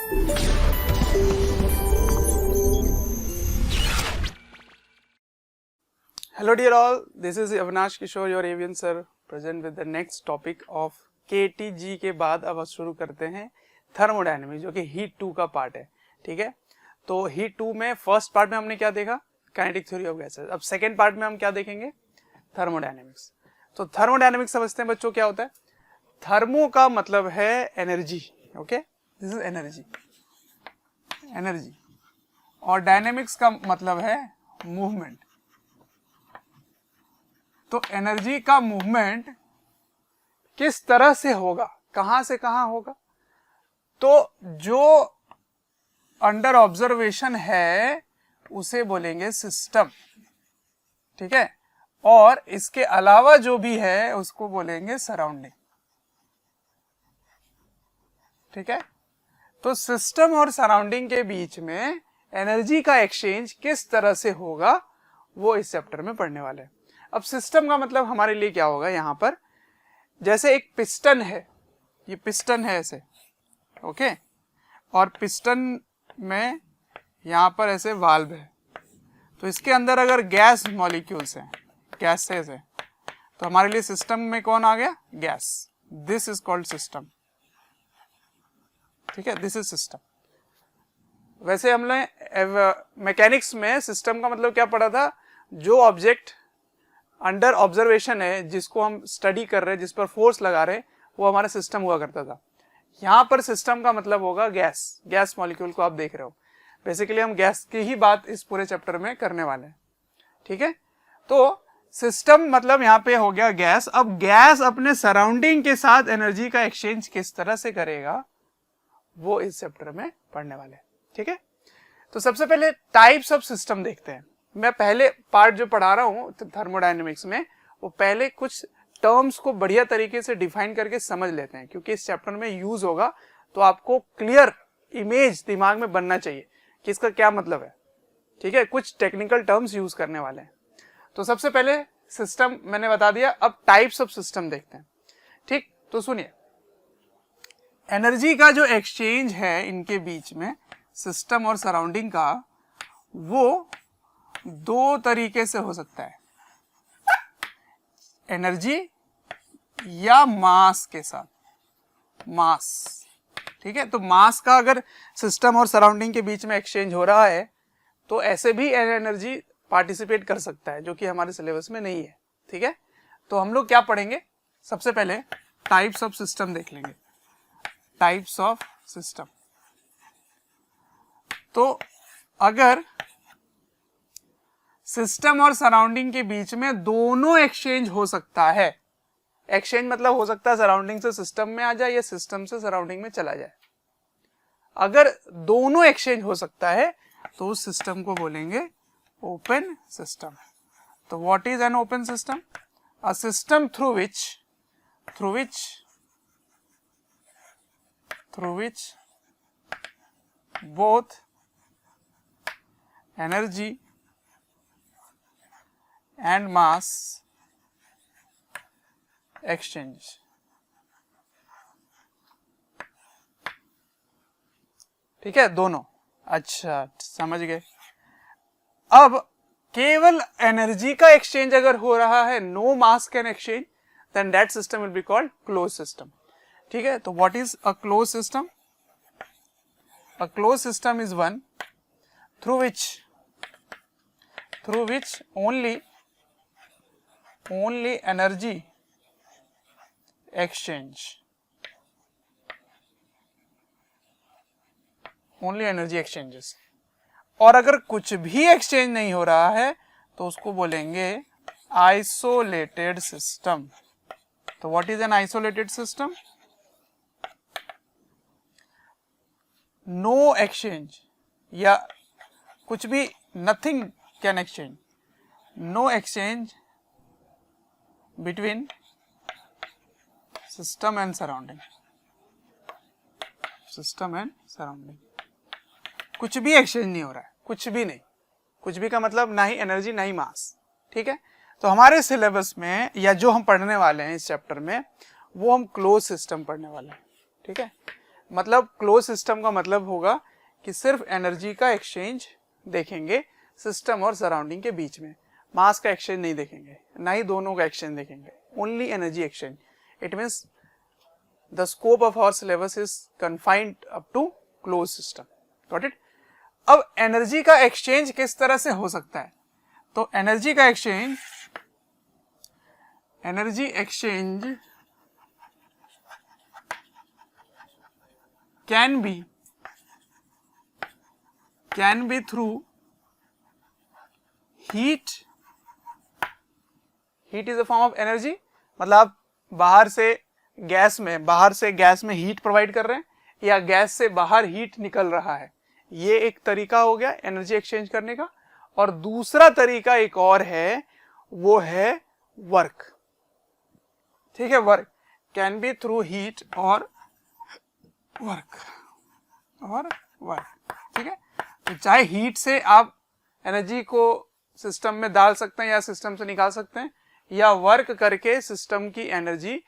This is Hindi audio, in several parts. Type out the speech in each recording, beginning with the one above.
Hello dear all, this is Avinash Kishore, your avian sir, present with the next topic of KTG के बाद अब शुरू करते हैं थर्मोडायनेमिक्स, जो कि हीट 2 का पार्ट है। ठीक है, तो हीट 2 में फर्स्ट पार्ट में हमने क्या देखा, काइनेटिक थ्योरी ऑफ गैसेस। अब सेकेंड पार्ट में हम क्या देखेंगे, थर्मोडायनेमिक्स। तो थर्मोडायनेमिक्स समझते हैं बच्चों क्या होता है। थर्मो का मतलब है energy, okay, this is energy, energy, और डायनेमिक्स का मतलब है मूवमेंट। तो एनर्जी का मूवमेंट किस तरह से होगा, कहां से कहां होगा, तो जो अंडर ऑब्जर्वेशन है उसे बोलेंगे सिस्टम, ठीक है, और इसके अलावा जो भी है उसको बोलेंगे सराउंडिंग। ठीक है, तो सिस्टम और सराउंडिंग के बीच में एनर्जी का एक्सचेंज किस तरह से होगा वो इस चैप्टर में पढ़ने वाले हैं। अब सिस्टम का मतलब हमारे लिए क्या होगा, यहां पर जैसे एक पिस्टन है, ये पिस्टन है ऐसे, ओके, और पिस्टन में यहां पर ऐसे वाल्व है, तो इसके अंदर अगर गैस मॉलिक्यूल्स हैं, गैसेस है, तो हमारे लिए सिस्टम में कौन आ गया, gas. This is called system. ठीक है, दिस इज सिस्टम। वैसे हमने मैकेनिक्स में सिस्टम का मतलब क्या पढ़ा था, जो ऑब्जेक्ट अंडर ऑब्जर्वेशन है, जिसको हम स्टडी कर रहे हैं, जिस पर फोर्स लगा रहे हैं, वो हमारा सिस्टम हुआ करता था। यहां पर सिस्टम का मतलब होगा गैस, गैस मॉलिक्यूल को आप देख रहे हो। बेसिकली हम गैस की ही बात इस पूरे चैप्टर में करने वाले हैं। ठीक है, तो सिस्टम मतलब यहां पे हो गया गैस। अब गैस अपने सराउंडिंग के साथ एनर्जी का एक्सचेंज किस तरह से करेगा वो इस चैप्टर में पढ़ने वाले हैं। ठीक है, तो सबसे पहले टाइप्स ऑफ सिस्टम देखते हैं। मैं पहले पार्ट जो पढ़ा रहा हूं थर्मोडायनेमिक्स में, वो पहले कुछ टर्म्स को बढ़िया तरीके से डिफाइन करके समझ लेते हैं, क्योंकि इस चैप्टर में यूज होगा, तो आपको क्लियर इमेज दिमाग में बनना चाहिए कि इसका क्या मतलब है। ठीक है, कुछ टेक्निकल टर्म्स यूज करने वाले हैं। तो सबसे पहले सिस्टम मैंने बता दिया, अब टाइप्स ऑफ सिस्टम देखते हैं। ठीक, तो सुनिए, एनर्जी का जो एक्सचेंज है इनके बीच में, सिस्टम और सराउंडिंग का, वो दो तरीके से हो सकता है, एनर्जी या मास के साथ, मास। ठीक है, तो मास का अगर सिस्टम और सराउंडिंग के बीच में एक्सचेंज हो रहा है तो ऐसे भी एनर्जी पार्टिसिपेट कर सकता है, जो कि हमारे सिलेबस में नहीं है। ठीक है, तो हम लोग क्या पढ़ेंगे, सबसे पहले टाइप्स ऑफ सिस्टम देख लेंगे, टाइप्स ऑफ सिस्टम। तो अगर सिस्टम और सराउंडिंग के बीच में दोनों एक्सचेंज हो सकता है, एक्सचेंज मतलब हो सकता है सराउंडिंग से सिस्टम में आ जाए या सिस्टम से सराउंडिंग में चला जाए। अगर दोनों एक्सचेंज हो सकता है तो उस सिस्टम को बोलेंगे ओपन सिस्टम। तो what is an open system? A system through which both energy and mass exchange। ठीक है, दोनों, अच्छा समझ गए। अब केवल एनर्जी का एक्सचेंज अगर हो रहा है, no mass can exchange, then that system will be called close system. ठीक है, तो what is a close system? A close system is one through which only energy exchange, only energy exchanges, और अगर कुछ भी एक्सचेंज नहीं हो रहा है तो उसको बोलेंगे आइसोलेटेड सिस्टम। तो what is an isolated system? No exchange, या कुछ भी, nothing can exchange, no exchange between system and surrounding, system and surrounding, कुछ भी एक्सचेंज नहीं हो रहा है, कुछ भी नहीं। कुछ भी का मतलब ना ही एनर्जी ना ही मास। ठीक है, तो हमारे सिलेबस में या जो हम पढ़ने वाले हैं इस चैप्टर में, वो हम क्लोज सिस्टम पढ़ने वाले हैं। ठीक है, मतलब क्लोज सिस्टम का मतलब होगा कि सिर्फ एनर्जी का एक्सचेंज देखेंगे सिस्टम और सराउंडिंग के बीच में, मास का एक्सचेंज नहीं देखेंगे, ना ही दोनों का एक्सचेंज देखेंगे, only energy exchange. It means the scope of our syllabus is confined up to close system. Got it? अब एनर्जी का एक्सचेंज किस तरह से हो सकता है? तो energy exchange can be through heat is a form of energy. मतलब आप बाहर से गैस में हीट प्रोवाइड कर रहे हैं या गैस से बाहर हीट निकल रहा है, ये एक तरीका हो गया एनर्जी एक्सचेंज करने का। और दूसरा तरीका एक और है, वो है वर्क। ठीक है, work can be through heat और वर्क। ठीक है, तो चाहे हीट से आप एनर्जी को सिस्टम में डाल सकते हैं या सिस्टम से निकाल सकते हैं, या वर्क करके सिस्टम की एनर्जी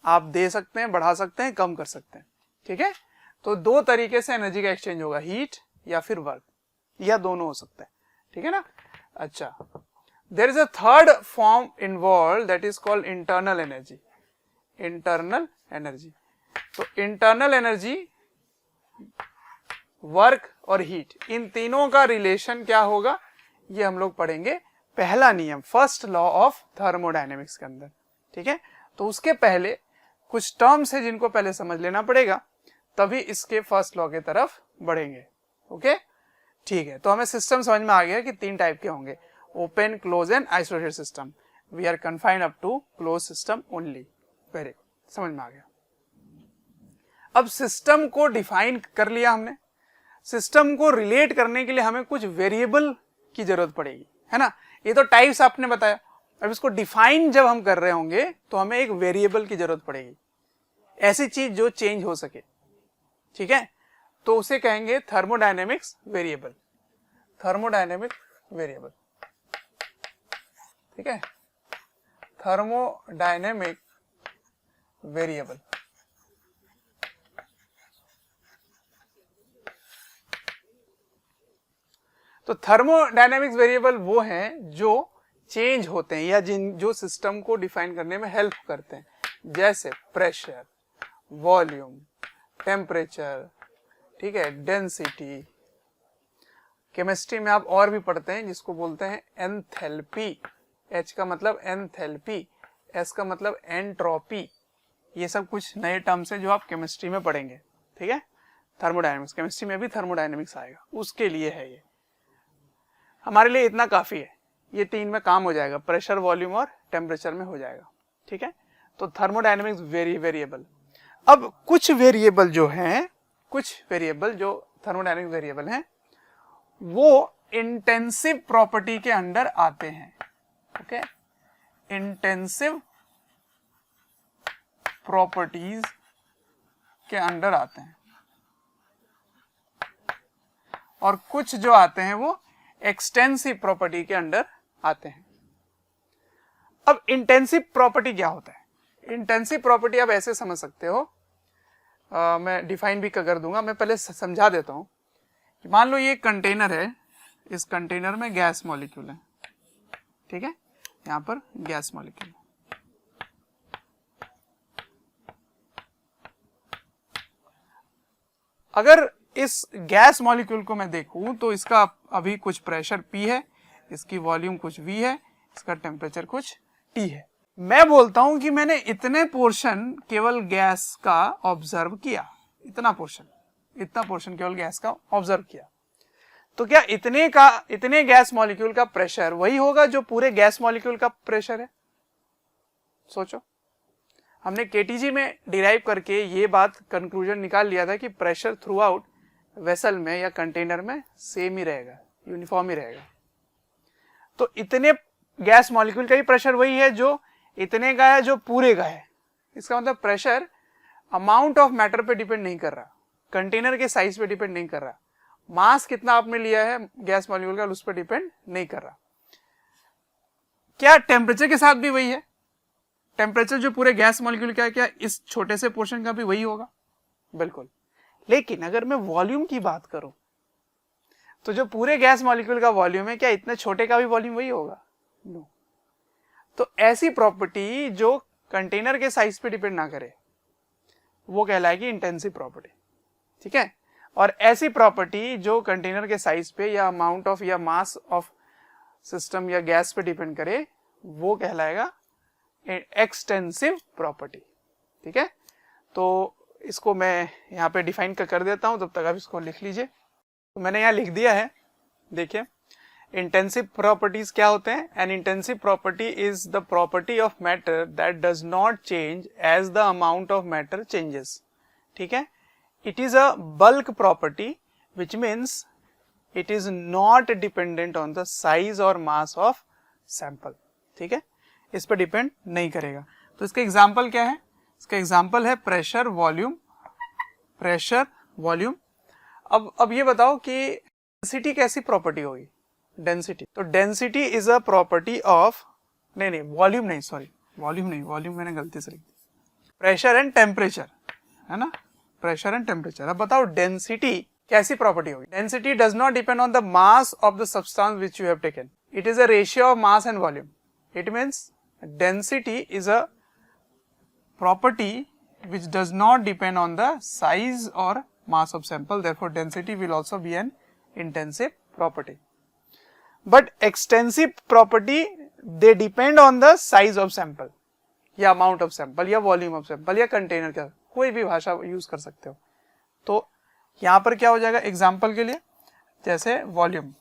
आप दे सकते हैं, बढ़ा सकते हैं, कम कर सकते हैं। ठीक है, तो दो तरीके से एनर्जी का एक्सचेंज होगा, हीट या फिर वर्क, या दोनों हो सकता है। ठीक है ना? अच्छा, there is a third form involve that is called internal energy. तो इंटरनल एनर्जी, वर्क और हीट, इन तीनों का रिलेशन क्या होगा, ये हम लोग पढ़ेंगे पहला नियम, फर्स्ट लॉ ऑफ थर्मोडायनेमिक्स के अंदर। ठीक है, तो उसके पहले कुछ टर्म्स है जिनको पहले समझ लेना पड़ेगा, तभी इसके फर्स्ट लॉ की तरफ बढ़ेंगे। ओके, ठीक है, तो हमें सिस्टम समझ में आ गया कि तीन टाइप के होंगे, open, close and isolated system. We are confined up to close system only. Very good, समझ में आ गया। अब सिस्टम को डिफाइन कर लिया हमने, सिस्टम को रिलेट करने के लिए हमें कुछ वेरिएबल की जरूरत पड़ेगी, है ना? ये तो टाइप्स आपने बताया, अब इसको डिफाइन जब हम कर रहे होंगे तो हमें एक वेरिएबल की जरूरत पड़ेगी, ऐसी चीज जो चेंज हो सके। ठीक है, तो उसे कहेंगे थर्मोडायनेमिक्स वेरिएबल। ठीक है, थर्मोडायनेमिक वेरिएबल। तो थर्मोडायनेमिक्स वेरिएबल वो हैं जो चेंज होते हैं या जो सिस्टम को डिफाइन करने में हेल्प करते हैं, जैसे प्रेशर, वॉल्यूम, टेम्परेचर, ठीक है, डेंसिटी। केमिस्ट्री में आप और भी पढ़ते हैं जिसको बोलते हैं एंथैल्पी। एच का मतलब एंथैल्पी, एस का मतलब एंट्रोपी। ये सब कुछ नए टर्म्स हैं जो आप केमिस्ट्री में पढ़ेंगे। ठीक है, थर्मोडायनेमिक्स, केमिस्ट्री में भी थर्मोडायनेमिक्स आएगा, उसके लिए है ये। हमारे लिए इतना काफी है, ये तीन में काम हो जाएगा, प्रेशर, वॉल्यूम और टेम्परेचर में हो जाएगा। ठीक है, तो थर्मोडायनेमिक्स वेरिएबल। अब कुछ वेरिएबल जो थर्मोडायनेमिक वेरिएबल हैं, वो इंटेंसिव प्रॉपर्टी के अंडर आते हैं। ओके, इंटेंसिव प्रॉपर्टीज के अंडर आते हैं, और कुछ जो आते हैं वो एक्सटेंसिव प्रॉपर्टी के अंडर आते हैं। अब इंटेंसिव प्रॉपर्टी क्या होता है? इंटेंसिव प्रॉपर्टी आप ऐसे समझ सकते हो, मैं डिफाइन भी कर दूंगा, मैं पहले समझा देता हूं कि मान लो ये कंटेनर है, इस कंटेनर में गैस मॉलिक्यूल है। ठीक है, यहां पर गैस मॉलिक्यूल, अगर इस गैस मॉलिक्यूल को मैं देखूं तो इसका अभी कुछ प्रेशर P है, इसकी वॉल्यूम कुछ V है, इसका टेम्परेचर कुछ T है। मैं बोलता हूं कि मैंने इतने पोर्शन केवल गैस का ऑब्जर्व किया, इतना पोर्शन केवल गैस का ऑब्जर्व किया, तो क्या इतने गैस मॉलिक्यूल का प्रेशर वही होगा जो पूरे गैस मॉलिक्यूल का प्रेशर है? सोचो, हमने केटीजी में डिराइव करके ये बात कंक्लूजन निकाल लिया था कि प्रेशर थ्रू आउट वेसल में या कंटेनर में सेम ही रहेगा, यूनिफॉर्म ही रहेगा। तो इतने गैस मॉलिक्यूल का ही प्रेशर वही है जो इतने का है जो पूरे का है। इसका मतलब प्रेशर अमाउंट ऑफ मैटर पे डिपेंड नहीं कर रहा, कंटेनर के साइज पे डिपेंड नहीं कर रहा, मास कितना आपने लिया है गैस मॉलिक्यूल का उस पर डिपेंड नहीं कर रहा। क्या टेम्परेचर के साथ भी वही है? टेम्परेचर जो पूरे गैस मॉलिक्यूल का है, क्या इस छोटे से पोर्शन का भी वही होगा? बिल्कुल। लेकिन अगर मैं वॉल्यूम की बात करूं तो जो पूरे गैस मॉलिक्यूल का वॉल्यूम है, क्या इतने छोटे का भी वॉल्यूम वही होगा? नो। तो ऐसी प्रॉपर्टी जो कंटेनर के साइज पे डिपेंड ना करे वो कहलाएगी इंटेंसिव प्रॉपर्टी, ठीक है। और ऐसी प्रॉपर्टी जो कंटेनर के साइज पे या अमाउंट ऑफ या मास ऑफ सिस्टम या गैस पे डिपेंड करे वो कहलाएगा एक्सटेंसिव प्रॉपर्टी, ठीक है। तो इसको मैं यहाँ पे डिफाइन कर देता हूँ, तब तक आप इसको लिख लीजिए। तो मैंने यहाँ लिख दिया है, देखिए इंटेंसिव प्रॉपर्टीज क्या होते हैं। An intensive property is the property of matter that does not change as the amount of matter changes, ठीक है। It is a bulk property which means it is not dependent on the size और मास ऑफ सैंपल, ठीक है, इस पर डिपेंड नहीं करेगा। तो इसका एग्जाम्पल क्या है? इसका एग्जाम्पल है प्रेशर वॉल्यूम, प्रेशर वॉल्यूम। अब ये बताओ कि डेंसिटी कैसी प्रॉपर्टी होगी? डेंसिटी, तो density is a property of, नहीं वॉल्यूम नहीं, सॉरी वॉल्यूम मैंने गलती से लिख दी, प्रेशर एंड टेम्परेचर, है ना, प्रेशर एंड टेम्परेचर। अब बताओ डेंसिटी कैसी प्रॉपर्टी होगी? Density does not depend on the mass of the substance which you have taken, it is a ratio of mass and volume. It means density is a property which does not depend on the size or mass of sample, therefore density will also be an intensive property. But extensive property, they depend on the size of sample या amount of sample या volume of sample या container का, कोई भी भाषा यूज कर सकते हो। तो यहाँ पर क्या हो जाएगा एग्जाम्पल के लिए, जैसे वॉल्यूम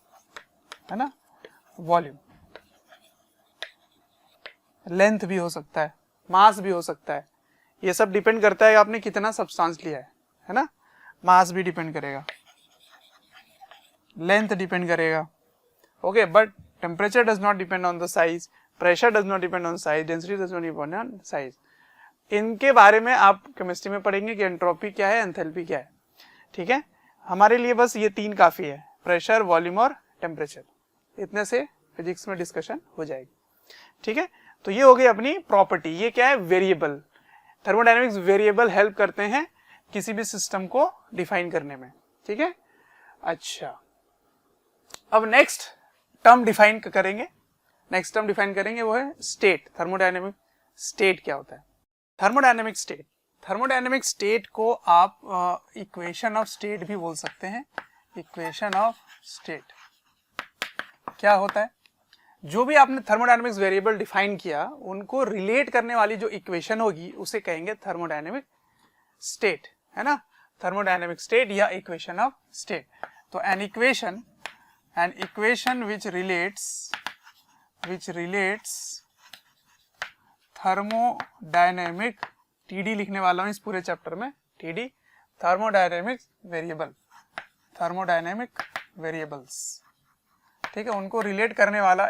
है ना, वॉल्यूम लेंथ भी हो सकता है, मास भी हो सकता है, ये सब डिपेंड करता है आपने कितना सब्सटेंस लिया है ना। मास भी डिपेंड करेगा, लेंथ डिपेंड करेगा, okay. But temperature does not depend on the size, pressure does not depend on size, density does not depend on size. इनके बारे में आप केमिस्ट्री में पढ़ेंगे कि एंट्रोपी क्या है, एंथैल्पी क्या है, ठीक है। हमारे लिए बस ये तीन काफी है, प्रेशर, वॉल्यूम और टेम्परेचर, इतने से फिजिक्स में डिस्कशन हो जाएगी, ठीक है। तो ये हो गई अपनी प्रॉपर्टी। ये क्या है? वेरिएबल। थर्मोडायनेमिक्स वेरिएबल हेल्प करते हैं किसी भी सिस्टम को डिफाइन करने में, ठीक है। अच्छा, अब नेक्स्ट टर्म डिफाइन करेंगे, नेक्स्ट टर्म डिफाइन करेंगे वो है स्टेट। थर्मोडायनेमिक स्टेट क्या होता है? थर्मोडायनेमिक स्टेट, थर्मोडायनेमिक स्टेट को आप इक्वेशन ऑफ स्टेट भी बोल सकते हैं। इक्वेशन ऑफ स्टेट क्या होता है? जो भी आपने थर्मोडायनेमिक्स वेरिएबल डिफाइन किया उनको रिलेट करने वाली जो इक्वेशन होगी उसे कहेंगे थर्मोडायनेमिक स्टेट, है ना, थर्मोडायनेमिक स्टेट या इक्वेशन ऑफ स्टेट। तो an equation which relates thermodynamic, TD लिखने वाला हूं इस पूरे चैप्टर में, TD thermodynamic variable, thermodynamic variables, ठीक है, उनको रिलेट करने वाला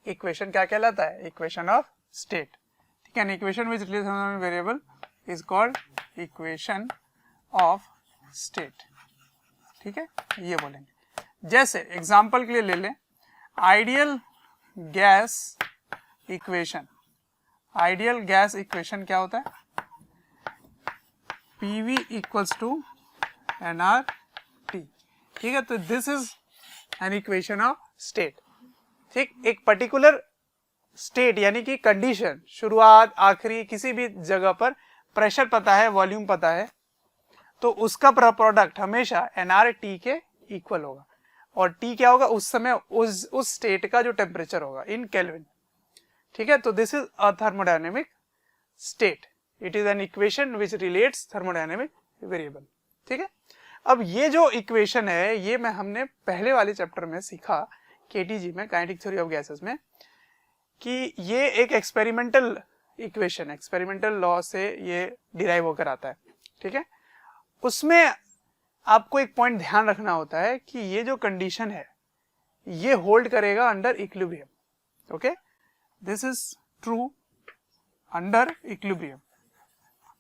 इक्वेशन क्या कहलाता है? इक्वेशन ऑफ स्टेट, ठीक है। Equation which relates thermodynamic variable is called equation of state, ठीक है, ये बोलेंगे। जैसे एग्जांपल के लिए ले लें ideal gas equation. Ideal gas equation क्या होता है? PV इक्वल्स टू nRT, ठीक है। तो this is an equation of state, ठीक। एक पर्टिकुलर स्टेट यानी कि कंडीशन, शुरुआत आखिरी, किसी भी जगह पर प्रेशर पता है, वॉल्यूम पता है, तो उसका प्रोडक्ट हमेशा nRT के इक्वल होगा। और T क्या होगा? उस समय उस स्टेट का जो टेम्परेचर होगा इन केल्विन, ठीक है। तो this is a thermodynamic state, it is an equation which relates thermodynamic variable, ठीक है। अब ये जो इक्वेशन है ये हमने पहले वाले चैप्टर में सीखा KTG में, काइनेटिक थ्योरी ऑफ गैसेस में, कि ये एक एक्सपेरिमेंटल इक्वेशन, एक्सपेरिमेंटल लॉ से ये डिराइव होकर आता है, ठीक है। उसमें आपको एक पॉइंट ध्यान रखना होता है कि ये जो कंडीशन है ये होल्ड करेगा under equilibrium, okay, this is true under equilibrium.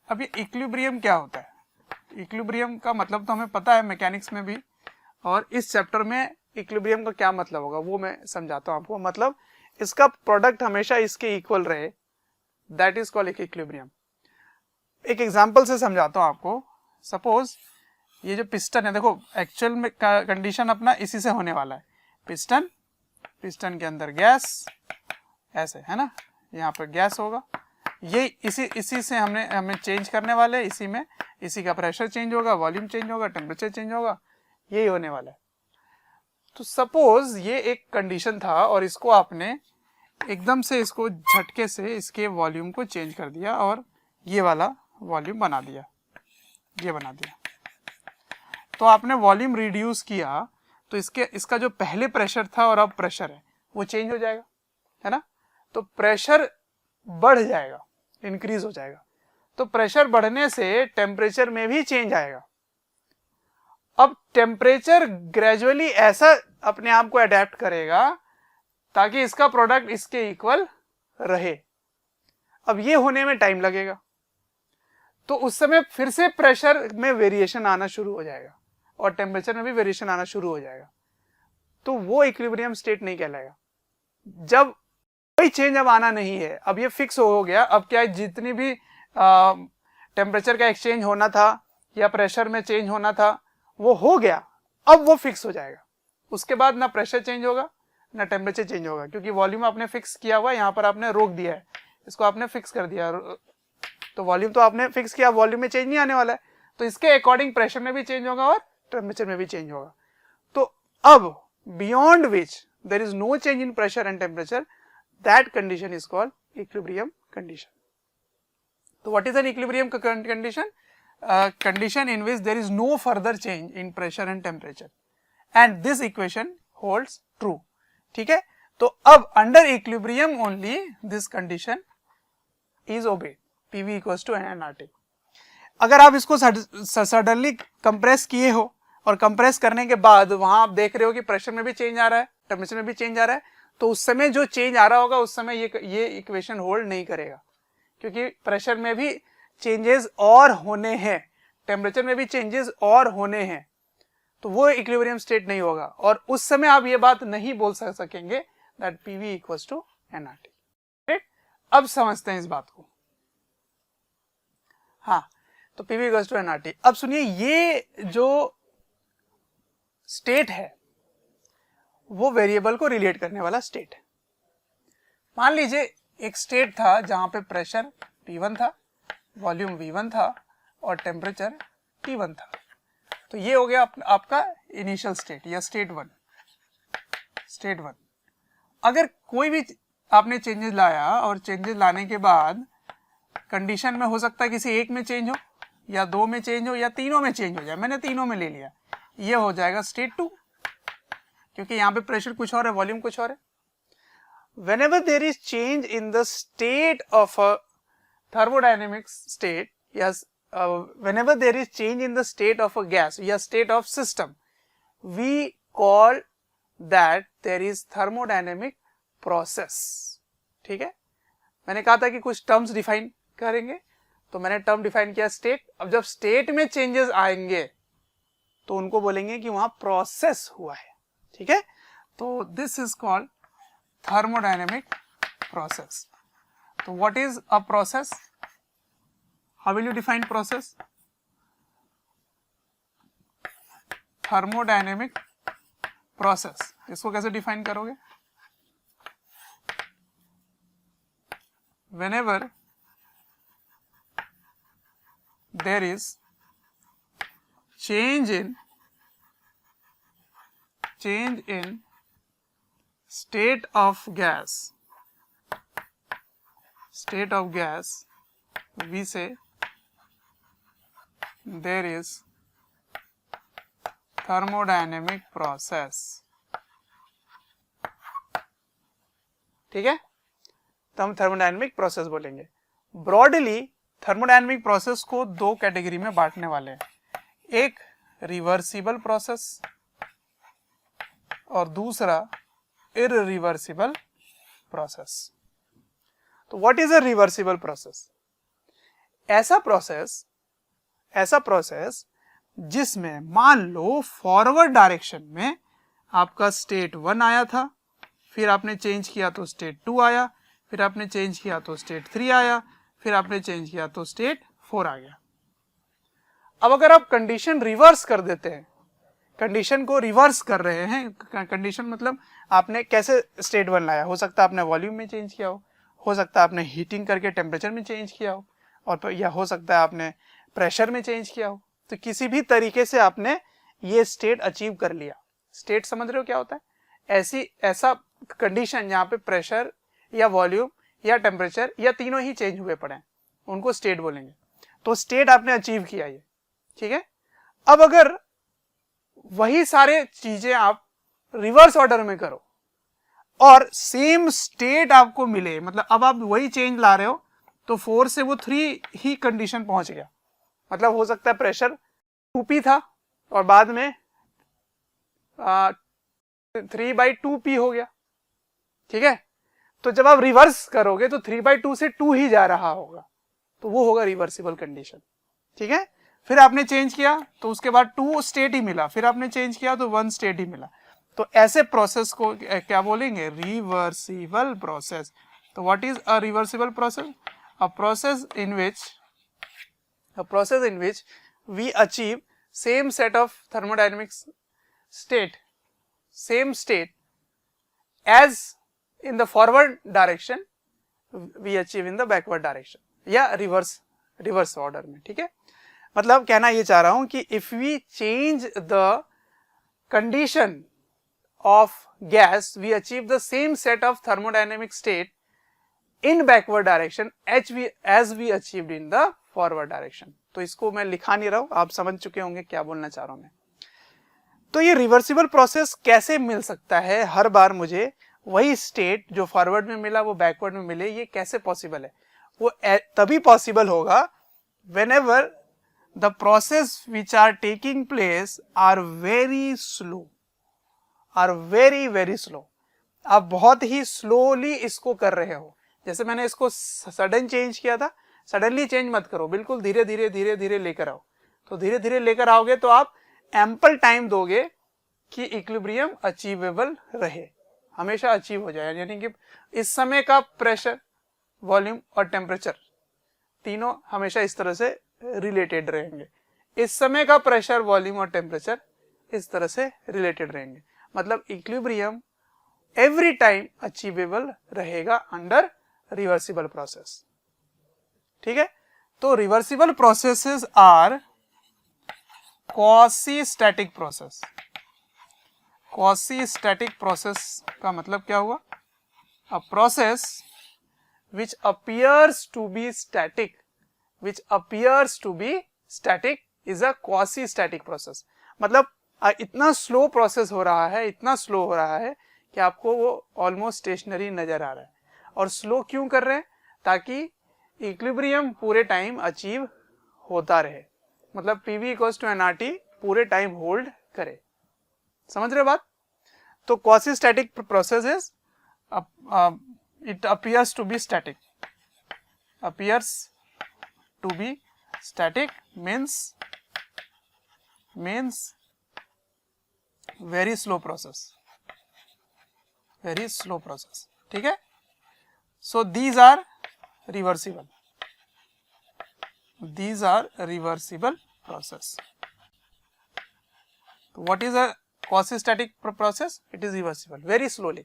अब ये इक्विलिब्रियम क्या होता है? इक्विलिब्रियम का मतलब तो हमें पता है मैकेनिक्स में भी, और इस चैप्टर में इक्विलिब्रियम का क्या मतलब होगा वो मैं समझाता हूं आपको। मतलब इसका प्रोडक्ट हमेशा इसके इक्वल रहे, दैट इज कॉल्ड इक्विलिब्रियम। एक एग्जांपल से समझाता हूं आपको। सपोज ये जो पिस्टन है, देखो एक्चुअल में कंडीशन अपना इसी से होने वाला है, पिस्टन के अंदर गैस ऐसे है ना, यहाँ पर गैस होगा, ये इसी से हमें चेंज करने वाले, इसी का प्रेशर चेंज होगा, वॉल्यूम चेंज होगा, टेम्परेचर चेंज होगा, यही होने वाला है। तो सपोज ये एक कंडीशन था और इसको आपने एकदम से इसको झटके से इसके वॉल्यूम को चेंज कर दिया और ये वाला वॉल्यूम बना दिया, ये बना दिया, तो आपने वॉल्यूम रिड्यूस किया, तो इसका जो पहले प्रेशर था और अब प्रेशर है वो चेंज हो जाएगा, है ना। तो प्रेशर बढ़ जाएगा, इंक्रीज हो जाएगा, तो प्रेशर बढ़ने से टेम्परेचर में भी चेंज आएगा। अब टेम्परेचर ग्रेजुअली ऐसा अपने आप को अडेप्ट करेगा ताकि इसका प्रोडक्ट इसके इक्वल रहे। अब ये होने में टाइम लगेगा, तो उस समय फिर से प्रेशर में वेरिएशन आना शुरू हो जाएगा और टेम्परेचर में भी वेरिएशन आना शुरू हो जाएगा, तो वो इक्विलिब्रियम स्टेट नहीं कहलाएगा। जब कोई चेंज अब आना नहीं है, अब ये फिक्स हो गया, अब क्या है, जितनी भी टेम्परेचर का एक्सचेंज होना था या प्रेशर में चेंज होना था वो हो गया, अब वो फिक्स हो जाएगा। उसके बाद ना प्रेशर चेंज होगा ना टेम्परेचर चेंज होगा, क्योंकि वॉल्यूम आपने फिक्स किया हुआ है, यहाँ पर आपने रोक दिया है, इसको आपने फिक्स कर दिया, तो वॉल्यूम तो आपने फिक्स किया, वॉल्यूम में चेंज नहीं आने वाला है, तो इसके अकॉर्डिंग प्रेशर में भी चेंज होगा और टेम्परेचर में भी चेंज होगा। तो अब beyond which there is no change in pressure and temperature, that condition is called equilibrium condition. तो what is an equilibrium condition? Condition in which there is no further change in pressure and temperature, and this equation holds true. ठीक है, तो अब under equilibrium only this condition is obeyed, PV equals to nRT। अगर आप इसको सडनली कंप्रेस किए हो और कंप्रेस करने के बाद वहां आप देख रहे हो कि प्रेशर में भी चेंज आ रहा है, टेम्परेचर में भी चेंज आ रहा है, तो उस समय जो चेंज आ रहा होगा उस समय ये इक्वेशन होल्ड नहीं करेगा, क्योंकि प्रेशर में भी चेंजेस और होने हैं, टेम्परेचर में भी चेंजेस और होने हैं, तो वो इक्विलिब्रियम स्टेट नहीं होगा, और उस समय आप ये बात नहीं बोल सकेंगे that PV equals to nRT। Right, अब समझते हैं इस बात को। हाँ, तो PV इक्वल्स टू nRT। अब सुनिए, ये जो स्टेट है वो वेरिएबल को रिलेट करने वाला स्टेट है। मान लीजिए एक स्टेट था जहां पे प्रेशर P1 था, वॉल्यूम V1 था और टेम्परेचर T1 था, तो ये हो गया आपका इनिशियल स्टेट या स्टेट वन। अगर कोई भी आपने चेंजेस लाया और चेंजेस लाने के बाद कंडीशन में हो सकता है किसी एक में चेंज हो या दो में चेंज हो या तीनों में चेंज हो जाए, मैंने तीनों में ले लिया, ये हो जाएगा स्टेट 2, क्योंकि यहाँ पे प्रेशर कुछ और है, वॉल्यूम कुछ और है। Whenever there is change in the state of a thermodynamic state, yes, whenever there is change in the state of a gas, yes, state of system, we call that there is thermodynamic process। ठीक है, मैंने कहा था कि कुछ टर्म्स डिफाइन करेंगे, तो मैंने टर्म डिफाइन किया स्टेट। अब जब स्टेट में चेंजेस आएंगे तो उनको बोलेंगे कि वहां प्रोसेस हुआ है। ठीक है, तो this is called thermodynamic process। So what is a process? How will you define process? Thermodynamic process, इसको कैसे define करोगे? Whenever there is change in state of gas, we say there is thermodynamic process। ठीक है, तो हम थर्मोडायनेमिक प्रोसेस बोलेंगे। ब्रॉडली थर्मोडायनेमिक प्रोसेस को दो कैटेगरी में बांटने वाले हैं, एक रिवर्सिबल प्रोसेस और दूसरा irreversible process। तो what is a reversible process? ऐसा प्रोसेस जिसमें मान लो फॉरवर्ड डायरेक्शन में आपका स्टेट 1 आया था, फिर आपने चेंज किया तो स्टेट 2 आया, फिर आपने चेंज किया तो स्टेट 3 आया, फिर आपने चेंज किया तो स्टेट 4 आ गया। अब अगर आप कंडीशन रिवर्स कर देते हैं, कंडीशन को रिवर्स कर रहे हैं, कंडीशन मतलब आपने कैसे स्टेट बनाया, हो सकता है आपने वॉल्यूम में चेंज किया हो सकता है आपने हीटिंग करके टेम्परेचर में चेंज किया हो, और या हो सकता है आपने प्रेशर में चेंज किया हो, तो किसी भी तरीके से आपने ये स्टेट अचीव कर लिया। स्टेट समझ रहे हो क्या होता है? ऐसा कंडीशन जहाँ पे प्रेशर या वॉल्यूम या टेम्परेचर या तीनों ही चेंज हुए पड़े हैं, उनको स्टेट बोलेंगे। तो स्टेट आपने अचीव किया ये, ठीक है। अब अगर वही सारे चीजें आप रिवर्स ऑर्डर में करो और सेम स्टेट आपको मिले, मतलब अब आप वही चेंज ला रहे हो, तो 4 से वो 3 ही कंडीशन पहुंच गया। मतलब हो सकता है प्रेशर 2p था और बाद में 3/2p हो गया, ठीक है। तो जब आप रिवर्स करोगे तो 3/2 से 2 ही जा रहा होगा, तो वो होगा रिवर्सिबल कंडीशन, ठीक है। फिर आपने चेंज किया तो उसके बाद 2 स्टेट ही मिला, फिर आपने चेंज किया तो 1 स्टेट ही मिला। तो ऐसे प्रोसेस को क्या बोलेंगे? Reversible process. तो what is a reversible process? A process in which we achieve same set of thermodynamics same state as in the forward direction we achieve in the backward direction, या रिवर्स ऑर्डर में, ठीक है। मतलब कहना ये चाह रहा हूं कि if we change the condition of gas we achieve the same set of thermodynamic state in backward direction as we achieved in the forward direction। तो इसको मैं लिखा नहीं रहा हूं, आप समझ चुके होंगे क्या बोलना चाह रहा हूं मैं। तो ये रिवर्सिबल प्रोसेस कैसे मिल सकता है? हर बार मुझे वही स्टेट जो फॉरवर्ड में मिला वो बैकवर्ड में मिले, ये कैसे पॉसिबल है? वो तभी पॉसिबल होगा whenever the process which are taking place are very slow, very slow। आप बहुत ही स्लोली इसको कर रहे हो। जैसे मैंने इसको सडन चेंज किया था, सडनली चेंज मत करो, बिल्कुल धीरे धीरे लेकर आओ। तो धीरे धीरे लेकर आओगे तो आप एम्पल टाइम दोगे कि इक्विलिब्रियम अचीवेबल रहे, हमेशा अचीव हो जाए। यानी कि इस समय का प्रेशर, वॉल्यूम और टेम्परेचर तीनों हमेशा इस तरह से रिलेटेड रहेंगे। इस समय का प्रेशर, वॉल्यूम और टेम्परेचर इस तरह से रिलेटेड रहेंगे, मतलब इक्विलिब्रियम एवरी टाइम अचीवेबल रहेगा अंडर रिवर्सिबल प्रोसेस, ठीक है। तो reversible processes are quasi-static process. Quasi-static process का मतलब क्या हुआ? A process which appears to be static is a quasi-static process। मतलब इतना स्लो प्रोसेस हो रहा है, इतना स्लो हो रहा है कि आपको वो ऑलमोस्ट स्टेशनरी नजर आ रहा है। और स्लो क्यों कर रहे हैं? ताकि इक्विलिब्रियम पूरे टाइम अचीव होता रहे, मतलब PV = nRT पूरे टाइम होल्ड करे। समझ रहे बात? तो quasi-static process is it appears to be static means very slow process, ठीक है। so these are reversible process। what is a quasi-static process? it is reversible very slowly।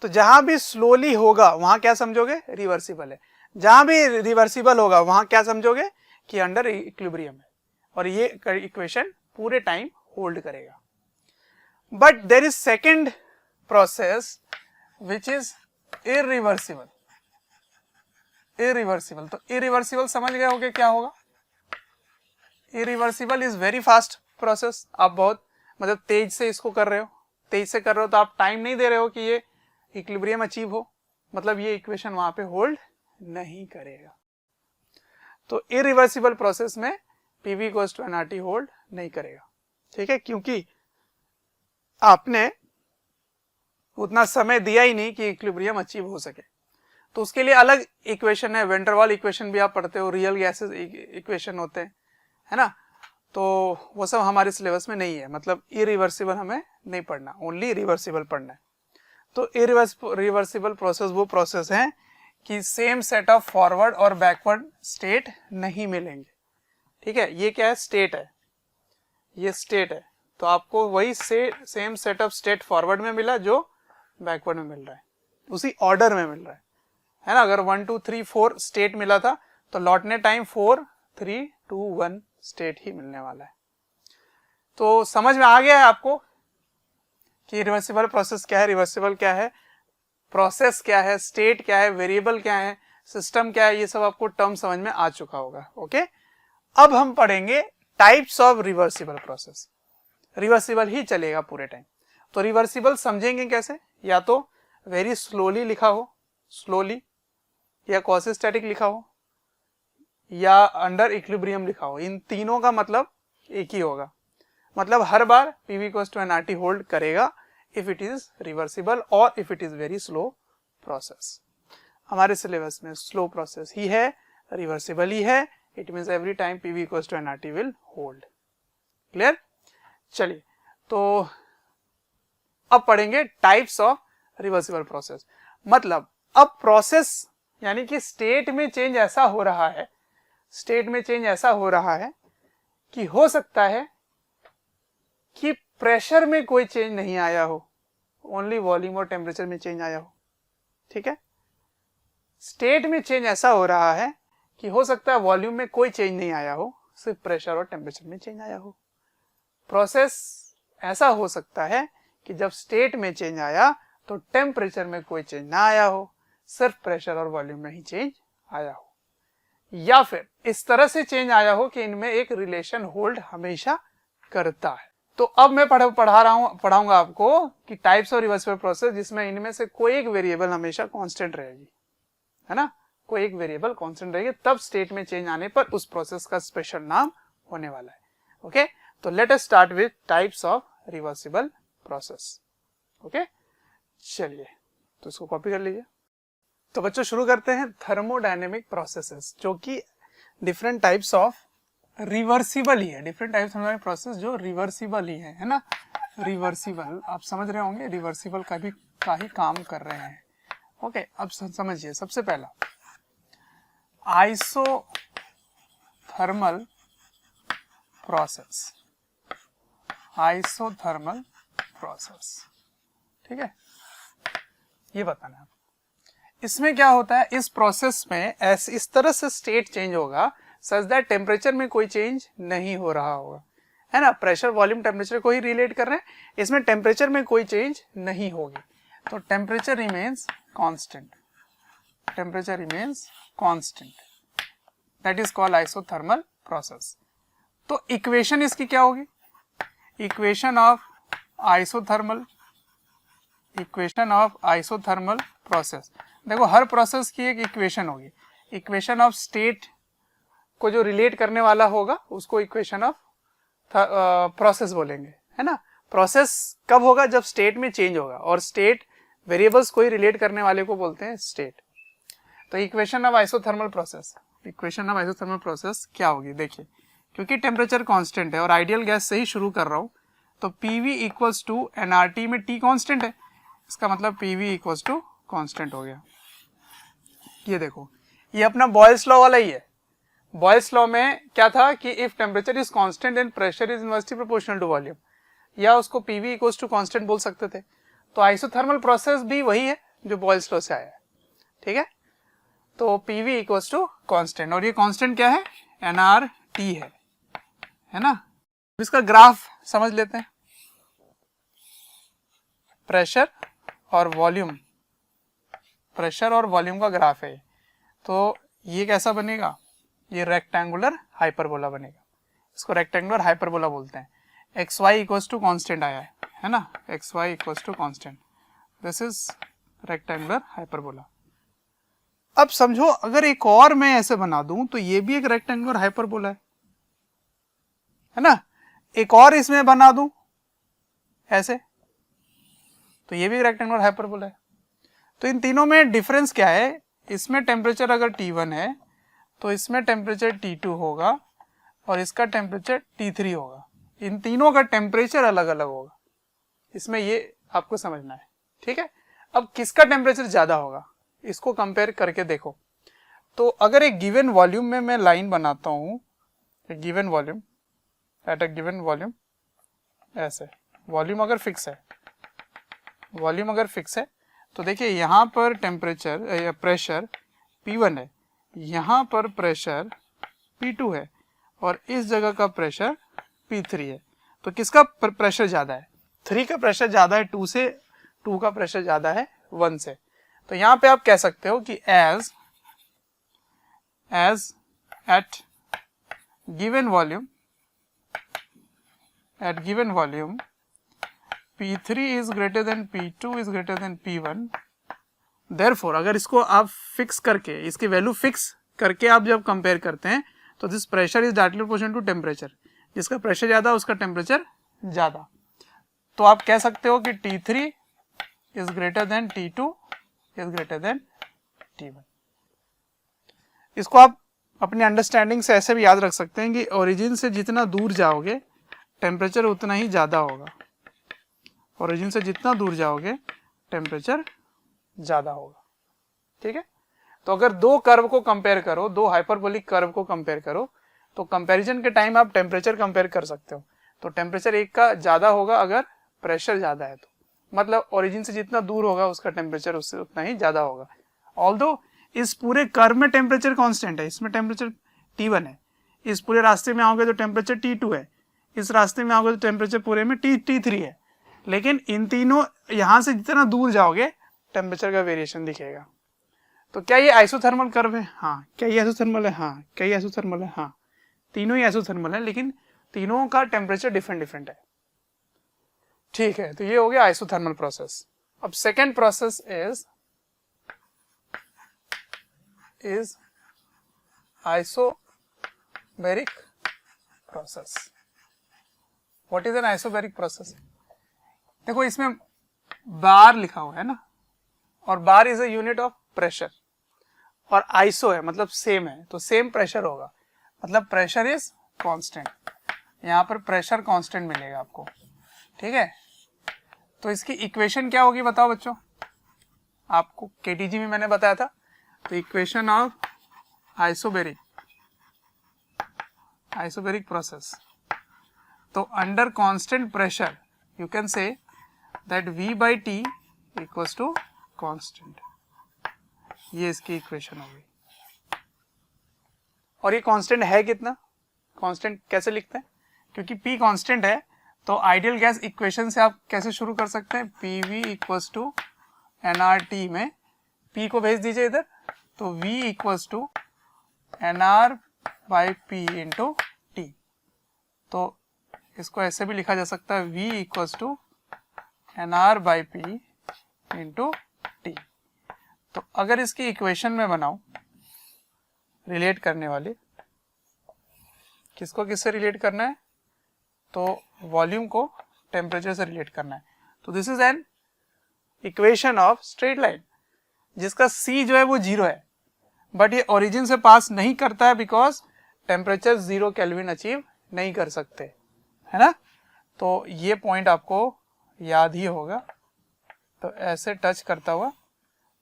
तो जहां भी स्लोली होगा वहां क्या समझोगे? रिवर्सिबल है। जहां भी रिवर्सिबल होगा वहां क्या समझोगे? कि अंडर इक्विलिब्रियम है, और ये इक्वेशन पूरे टाइम होल्ड करेगा। But there is second process which is irreversible. तो इरिवर्सिबल समझ गए होगे क्या होगा? Irreversible is very fast process. आप बहुत मतलब तेज से इसको कर रहे हो, तो आप टाइम नहीं दे रहे हो कि ये इक्विलिब्रियम अचीव हो, मतलब ये इक्वेशन वहां पे होल्ड नहीं करेगा। तो इरिवर्सिबल प्रोसेस में PV = nRT होल्ड नहीं करेगा, ठीक है, क्योंकि आपने उतना समय दिया ही नहीं कि इक्विलिब्रियम अचीव हो सके। तो उसके लिए अलग इक्वेशन है, वेन डर वाल इक्वेशन भी आप पढ़ते हो, रियल गैसेस इक्वेशन होते हैं, है ना। तो वो सब हमारे सिलेबस में नहीं है, मतलब इरिवर्सिबल हमें नहीं पढ़ना, ओनली रिवर्सिबल पढ़ना है। तो इरिवर्सिबल प्रोसेस वो प्रोसेस है कि सेम सेट ऑफ फॉरवर्ड और बैकवर्ड स्टेट नहीं मिलेंगे, ठीक है, ये क्या है, स्टेट है, ये स्टेट है, तो आपको वही same set of state forward में मिला जो बैकवर्ड में मिल रहा है, उसी ऑर्डर में मिल रहा है ना। अगर 1 2 3 4 स्टेट मिला था तो लौटने टाइम 4 3 2 1 स्टेट ही मिलने वाला है। तो समझ में आ गया है आपको कि रिवर्सिबल प्रोसेस क्या है, रिवर्सिबल क्या है, प्रोसेस क्या है, स्टेट क्या है, वेरिएबल क्या है, सिस्टम क्या है, ये सब आपको टर्म समझ में आ चुका होगा। ओके, अब हम पढ़ेंगे types of reversible process. Reversible ही चलेगा पूरे टाइम। तो रिवर्सिबल समझेंगे कैसे, या तो वेरी स्लोली लिखा हो, स्लोली, या क्वासी-स्टैटिक लिखा हो, या अंडर इक्विलिब्रियम लिखा हो। इन तीनों का मतलब एक ही होगा, मतलब हर बार PV = nRT होल्ड करेगा इफ इट इज रिवर्सिबल और if it is very slow process. हमारे सिलेबस में स्लो प्रोसेस ही है, रिवर्सिबल ही है, it means every time PV = nRT will hold. Clear? चलिए, तो अब पढ़ेंगे टाइप्स ऑफ रिवर्सिबल प्रोसेस। मतलब अब प्रोसेस यानी कि स्टेट में चेंज ऐसा हो रहा है, स्टेट में चेंज ऐसा हो रहा है कि हो सकता है कि प्रेशर में कोई चेंज नहीं आया हो, ओनली वॉल्यूम और टेम्परेचर में चेंज आया हो। ठीक है, स्टेट में चेंज ऐसा हो रहा है कि हो सकता है वॉल्यूम में कोई चेंज नहीं आया हो, सिर्फ प्रेशर और टेम्परेचर में चेंज आया हो। प्रोसेस ऐसा हो सकता है कि जब स्टेट में चेंज आया तो टेम्परेचर में कोई चेंज ना आया हो, सिर्फ प्रेशर और वॉल्यूम में ही चेंज आया हो, या फिर इस तरह से चेंज आया हो कि इनमें एक रिलेशन होल्ड हमेशा करता है। तो अब मैं पढ़ाऊंगा आपको कि टाइप्स ऑफ रिवर्सिबल प्रोसेस जिसमें इनमें से कोई एक वेरिएबल हमेशा कांस्टेंट रहेगी, है ना, कोई एक वेरिएबल कांस्टेंट रहेगी, तब स्टेट में चेंज आने पर उस प्रोसेस का स्पेशल नाम होने वाला है। ओके, तो let us start with types of reversible process. Okay, चलिए तो इसको कॉपी कर लीजिए। तो बच्चों शुरू करते हैं थर्मोडायनेमिक प्रोसेसेस, जो कि डिफरेंट टाइप्स ऑफ रिवर्सिबल ही है, डिफरेंट टाइप्स ऑफ प्रोसेस जो रिवर्सिबल ही है ना। रिवर्सिबल आप समझ रहे होंगे, रिवर्सिबल का ही काम कर रहे हैं। ओके, अब समझिए, सबसे पहला आइसोथर्मल प्रोसेस, आइसोथर्मल प्रोसेस, ठीक है, ये बताना है। इसमें क्या होता है, इस प्रोसेस में इस तरह से स्टेट चेंज होगा सच दैट टेम्परेचर में कोई चेंज नहीं हो रहा होगा, है ना। प्रेशर वॉल्यूम टेम्परेचर को ही रिलेट कर रहे हैं, इसमें टेम्परेचर में कोई चेंज नहीं होगी, तो temperature remains constant, temperature remains constant, that is called isothermal process. तो इक्वेशन इसकी क्या होगी, equation of isothermal, equation of isothermal process. देखो हर प्रोसेस की एक इक्वेशन होगी, इक्वेशन ऑफ स्टेट को जो रिलेट करने वाला होगा उसको इक्वेशन ऑफ प्रोसेस बोलेंगे, है ना। प्रोसेस कब होगा, जब स्टेट में चेंज होगा, और स्टेट वेरिएबल्स को ही रिलेट करने वाले को बोलते हैं स्टेट। तो equation of isothermal process, equation of isothermal process क्या होगी, देखिए, क्योंकि टेम्परेचर कांस्टेंट है और आइडियल गैस से ही शुरू कर रहा हूं, तो PV = nRT में T कांस्टेंट है, इसका मतलब PV = कांस्टेंट हो गया। ये देखो, ये अपना बॉयल्स लॉ वाला ही है। बॉयल्स लॉ में क्या था कि if temperature is constant and pressure is inversely proportional to volume, या उसको PV = कांस्टेंट बोल सकते थे। तो आइसोथर्मल प्रोसेस भी वही है जो बॉयल्स लॉ से आया है, ठीक है। तो PV = कांस्टेंट, और ये कांस्टेंट क्या है, nRT है ना। इसका ग्राफ समझ लेते हैं, प्रेशर और वॉल्यूम, प्रेशर और वॉल्यूम का ग्राफ है। तो ये कैसा बनेगा, ये रेक्टेंगुलर हाइपरबोला बनेगा, इसको रेक्टेंगुलर हाइपरबोला बोलते हैं। XY = कांस्टेंट आया है ना, XY = constant, this is rectangular hyperbola. अब समझो अगर एक और मैं ऐसे बना दूं तो ये भी एक रेक्टेंगुलर हाइपरबोला है ना। एक और इसमें बना दूं ऐसे, तो ये भी एक रेक्टेंगुलर हाइपरबोला है। तो इन तीनों में डिफरेंस क्या है, इसमें टेम्परेचर अगर T1 है तो इसमें टेम्परेचर T2 होगा और इसका टेम्परेचर T3 होगा। इन तीनों का टेम्परेचर अलग अलग होगा, इसमें ये आपको समझना है, ठीक है। अब किसका टेम्परेचर ज्यादा होगा इसको कंपेयर करके देखो। तो अगर एक गिवन वॉल्यूम में मैं लाइन बनाता हूं, given volume, at a given volume, ऐसे वॉल्यूम अगर फिक्स है, वॉल्यूम अगर फिक्स है तो देखिए यहाँ पर टेम्परेचर या प्रेशर P1 है, यहाँ पर प्रेशर P2 है और इस जगह का प्रेशर P3 है। तो किसका प्रेशर ज़्यादा है? 3 का प्रेशर ज़्यादा है 2 से, 2 का प्रेशर ज़्यादा है 1 से। तो यहाँ पे आप कह सकते हो कि as at given volume P3 is greater than P2 is greater than P1, therefore अगर इसको आप फिक्स करके, इसकी वैल्यू फिक्स करके आप जब कंपेयर करते हैं तो this pressure is directly proportional to temperature, जिसका प्रेशर ज़्यादा उसका टेम्परेचर ज़्यादा। तो आप कह सकते हो कि T3 is greater than T2 is greater than T1। इसको आप अपने अंडरस्टैंडिंग से ऐसे भी याद रख सकते हैं कि ओरिजिन से जितना दूर जाओगे टेम्परेचर उतना ही ज़्यादा होगा, ओरिजिन से जितना दूर जाओगे टेम्परेचर ज़्यादा होगा। ठीक है, तो अगर दो कर्व को कंपेयर करो, दो हाइपरबोलिक कर्व को कंपेयर करो तो कंपैरिजन के टाइम आप टेम्परेचर कंपेयर कर सकते हो। तो टेम्परेचर एक का ज़्यादा होगा अगर प्रेशर ज़्यादा है, तो मतलब ओरिजिन से जितना दूर होगा उसका टेम्परेचर उससे उतना ही ज़्यादा होगा। ऑल्दो इस पूरे कर्व में टेम्परेचर कांस्टेंट है, इसमें टेम्परेचर T1 है, इस पूरे रास्ते में आओगे तो टेम्परेचर T2 है, इस रास्ते में आओगे तो टेम्परेचर पूरे में T3 है, लेकिन इन तीनों यहाँ से जितना दूर जाओगे टेम्परेचर का वेरिएशन दिखेगा। तो क्या ये आइसोथर्मल कर्व है? हाँ। क्या ये आइसोथर्मल है? हाँ। क्या ये आइसोथर्मल है? हाँ। तीनों ही आइसोथर्मल है, लेकिन तीनों का टेम्परेचर डिफरेंट है। ठीक है, तो ये हो गया आइसोथर्मल प्रोसेस। अब second process is isobaric process. What is N isobaric process? देखो इसमें बार लिखा हुआ है ना, और bar is a unit of pressure, और आइसो है मतलब सेम है, तो सेम प्रेशर होगा, मतलब प्रेशर इज कांस्टेंट। यहाँ पर प्रेशर कांस्टेंट मिलेगा आपको। ठीक है, तो इसकी इक्वेशन क्या होगी बताओ बच्चों? आपको केटीजी में मैंने बताया था। तो इक्वेशन ऑफ आइसोबैरिक प्रोसेस, तो under constant pressure you can say that V by T equals to constant. ये इसकी इक्वेशन होगी। और ये कांस्टेंट है कितना? कांस्टेंट कैसे लिखते हैं? क्योंकि P कांस्टेंट है तो आइडियल गैस इक्वेशन से आप कैसे शुरू कर सकते हैं? PV इक्वल्स टू nRT में P को भेज दीजिए इधर, तो V equals to nR by P into T। तो इसको ऐसे भी लिखा जा सकता है V equals to nR by P into T। तो अगर इसकी इक्वेशन में बनाऊं रिलेट करने वाली, किसको किससे रिलेट करना है? तो वॉल्यूम को टेम्परेचर से रिलेट करना है। तो this is an equation of straight line जिसका C जो है वो 0 है, बट ये ओरिजिन से पास नहीं करता है बिकॉज टेम्परेचर 0 केल्विन अचीव नहीं कर सकते, है ना। तो ये पॉइंट आपको याद ही होगा। तो ऐसे टच करता हुआ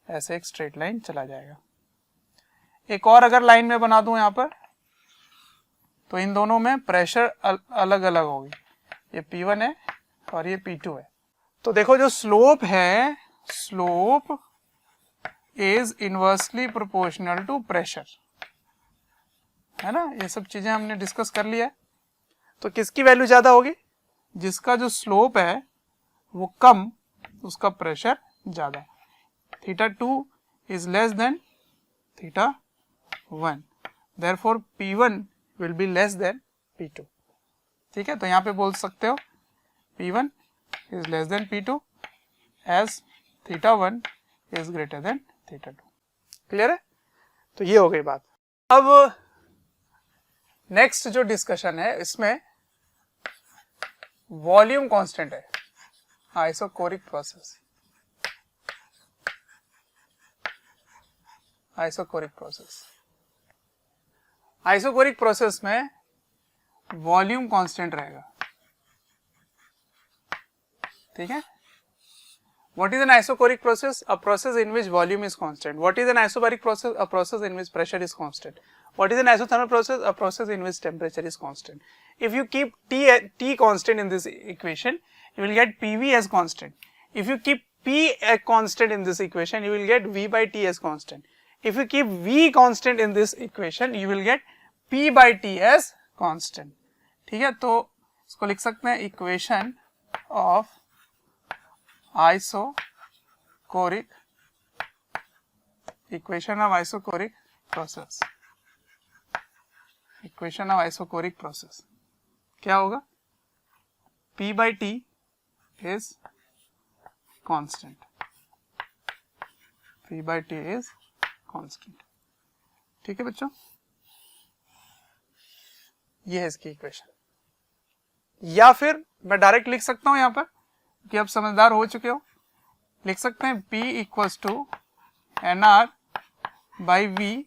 ऐसे एक स्ट्रेट लाइन चला जाएगा। एक और अगर लाइन में बना दूं यहाँ पर, तो इन दोनों में प्रेशर अलग अलग होगी। ये P1 है और ये P2 है। तो देखो जो स्लोप है, slope is inversely proportional to pressure, है ना। ये सब चीजें हमने डिस्कस कर लिया है। तो किसकी वैल्यू ज्यादा होगी? जिसका जो स्लोप है वो कम, उसका प्रेशर ज्यादा। θ2 is less than θ1, therefore P1 will be less than P2। ठीक है, तो यहाँ पे बोल सकते हो P1 is less than P2 as θ1 is greater than θ2। Clear है? तो ये हो गई बात। अब नेक्स्ट जो डिस्कशन है इसमें वॉल्यूम कांस्टेंट है, आइसोकोरिक प्रोसेस। आइसोकोरिक प्रोसेस में वॉल्यूम कांस्टेंट रहेगा। ठीक है, what is an isocoric process? A process in which volume is constant. What is an isobaric process? A process in which pressure is constant. What is an isothermal process? A process in which temperature is constant. If you keep T constant in this equation, you will get PV as constant. If you keep P a constant in this equation, you will get V by T as constant. If you keep V constant in this equation, you will get P by T as constant. ठीक है, तो इसको लिख सकते हैं equation of isochoric process. Equation of isochoric process क्या होगा? P by T is constant. P by T is constant. ठीक है बच्चों, ये है इसकी इक्वेशन. या फिर मैं डायरेक्ट लिख सकता हूं यहां पर कि आप समझदार हो चुके हो, लिख सकते हैं P equals to NR by V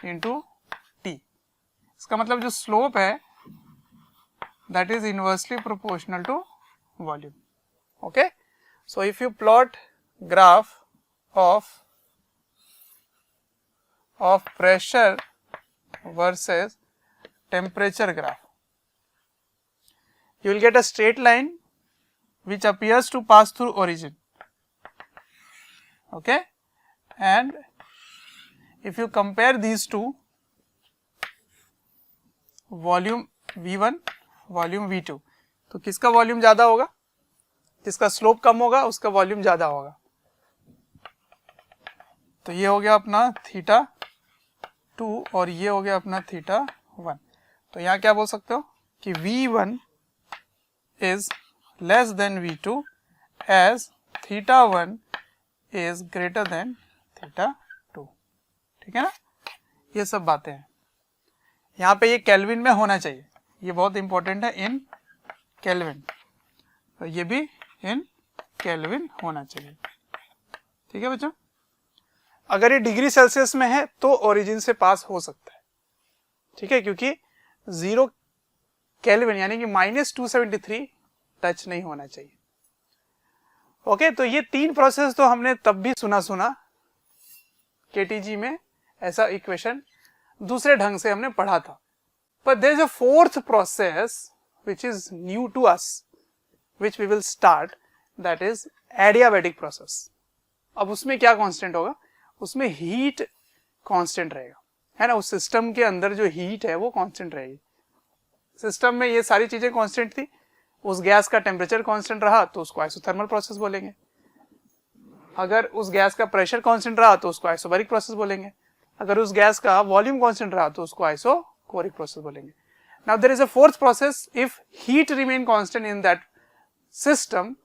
into T. इसका मतलब जो स्लोप है that is inversely proportional to volume. Okay, so if you plot graph of pressure versus temperature graph, you will get a straight line which appears to pass through origin. Okay, and if you compare these two, volume V1 volume V2, तो किसका वॉल्यूम ज्यादा होगा? जिसका स्लोप कम होगा उसका वॉल्यूम ज्यादा होगा. तो ये हो गया अपना θ2 और ये हो गया अपना θ1. तो यहाँ क्या बोल सकते हो कि V1 is less than V2 as θ1 is greater than θ2. ठीक है ना, ये सब बातें हैं. यहाँ पे ये केल्विन में होना चाहिए, ये बहुत इंपॉर्टेंट है, इन केल्विन. तो ये भी इन केल्विन होना चाहिए. ठीक है बच्चों, अगर ये डिग्री सेल्सियस में है तो ओरिजिन से पास हो सकता है. ठीक है, क्योंकि 0 केल्विन यानी कि -273 टच नहीं होना चाहिए. ओके, तो ये 3 प्रोसेस तो हमने तब भी सुना केटीजी में, ऐसा इक्वेशन दूसरे ढंग से हमने पढ़ा था. But there is a fourth process which is new to us, which we will start, that is adiabatic process. अब उसमें क्या कांस्टेंट होगा? उसमें हीट कांस्टेंट रहेगा, है ना. उस सिस्टम के अंदर जो हीट है वो कांस्टेंट रहेगी. सिस्टम में ये सारी चीजें कांस्टेंट थी. उस गैस का टेम्परेचर कांस्टेंट रहा तो उसको आइसोथर्मल प्रोसेस बोलेंगे. अगर उस गैस का प्रेशर कांस्टेंट रहा तो उसको आइसोबैरिक प्रोसेस बोलेंगे. अगर उस गैस का वॉल्यूम कांस्टेंट रहा तो उसको आइसोकोरिक प्रोसेस बोलेंगे. Now there is a fourth process if heat remain constant in that system,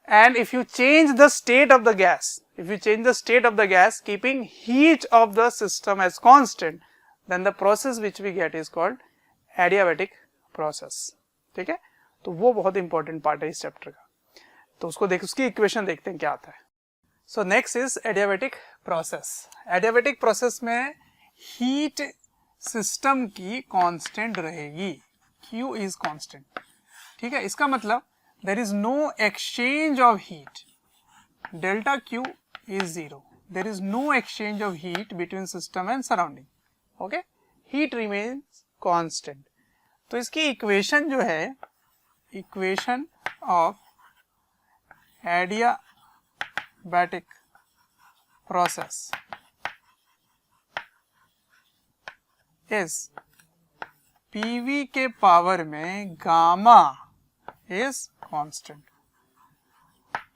and if you change the state of the gas, keeping heat of the system as constant, then the process which we get is called adiabatic process. ठीक है, तो वो बहुत इंपॉर्टेंट पार्ट है इस चैप्टर का. तो उसकी इक्वेशन देखते हैं क्या आता है. So next is adiabatic process. Adiabatic process में हीट सिस्टम की कांस्टेंट रहेगी, Q इज कांस्टेंट. ठीक है, इसका मतलब there is no exchange of heat, delta Q is 0. There is no exchange of heat between system and surrounding. Okay, heat remains constant. तो इसकी इक्वेशन जो है, equation of adiabatic process is PV के पावर में गामा इज कांस्टेंट.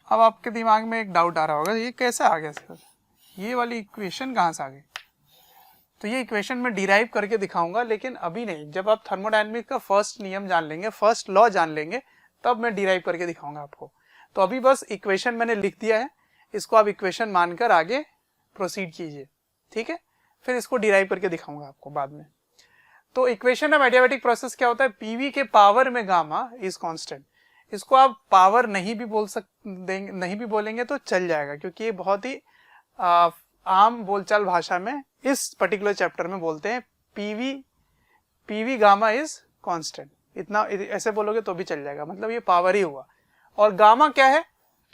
अब आपके दिमाग में एक डाउट आ रहा होगा, ये कैसे आ गया सर, ये वाली इक्वेशन कहाँ से आ गई? तो ये इक्वेशन मैं डिराइव करके दिखाऊंगा, लेकिन अभी नहीं. जब आप थर्मोडायनेमिक्स का फर्स्ट नियम जान लेंगे, फर्स्ट लॉ जान लेंगे, तब मैं डिराइव करके दिखाऊंगा आपको. तो अभी बस इक्वेशन मैंने लिख दिया है, इसको आप इक्वेशन मानकर आगे प्रोसीड कीजिए. ठीक है, फिर इसको डिराइव करके दिखाऊंगा आपको बाद में. तो इक्वेशन ऑफ एडियाबैटिक प्रोसेस क्या होता है? PV के पावर में गामा इज कांस्टेंट. इसको आप पावर नहीं भी बोलेंगे तो चल जाएगा, क्योंकि ये बहुत ही आम बोलचाल भाषा में इस पर्टिकुलर चैप्टर में बोलते हैं PV गामा इज कांस्टेंट. इतना ऐसे बोलोगे तो भी चल जाएगा, मतलब ये पावर ही हुआ. और गामा क्या है?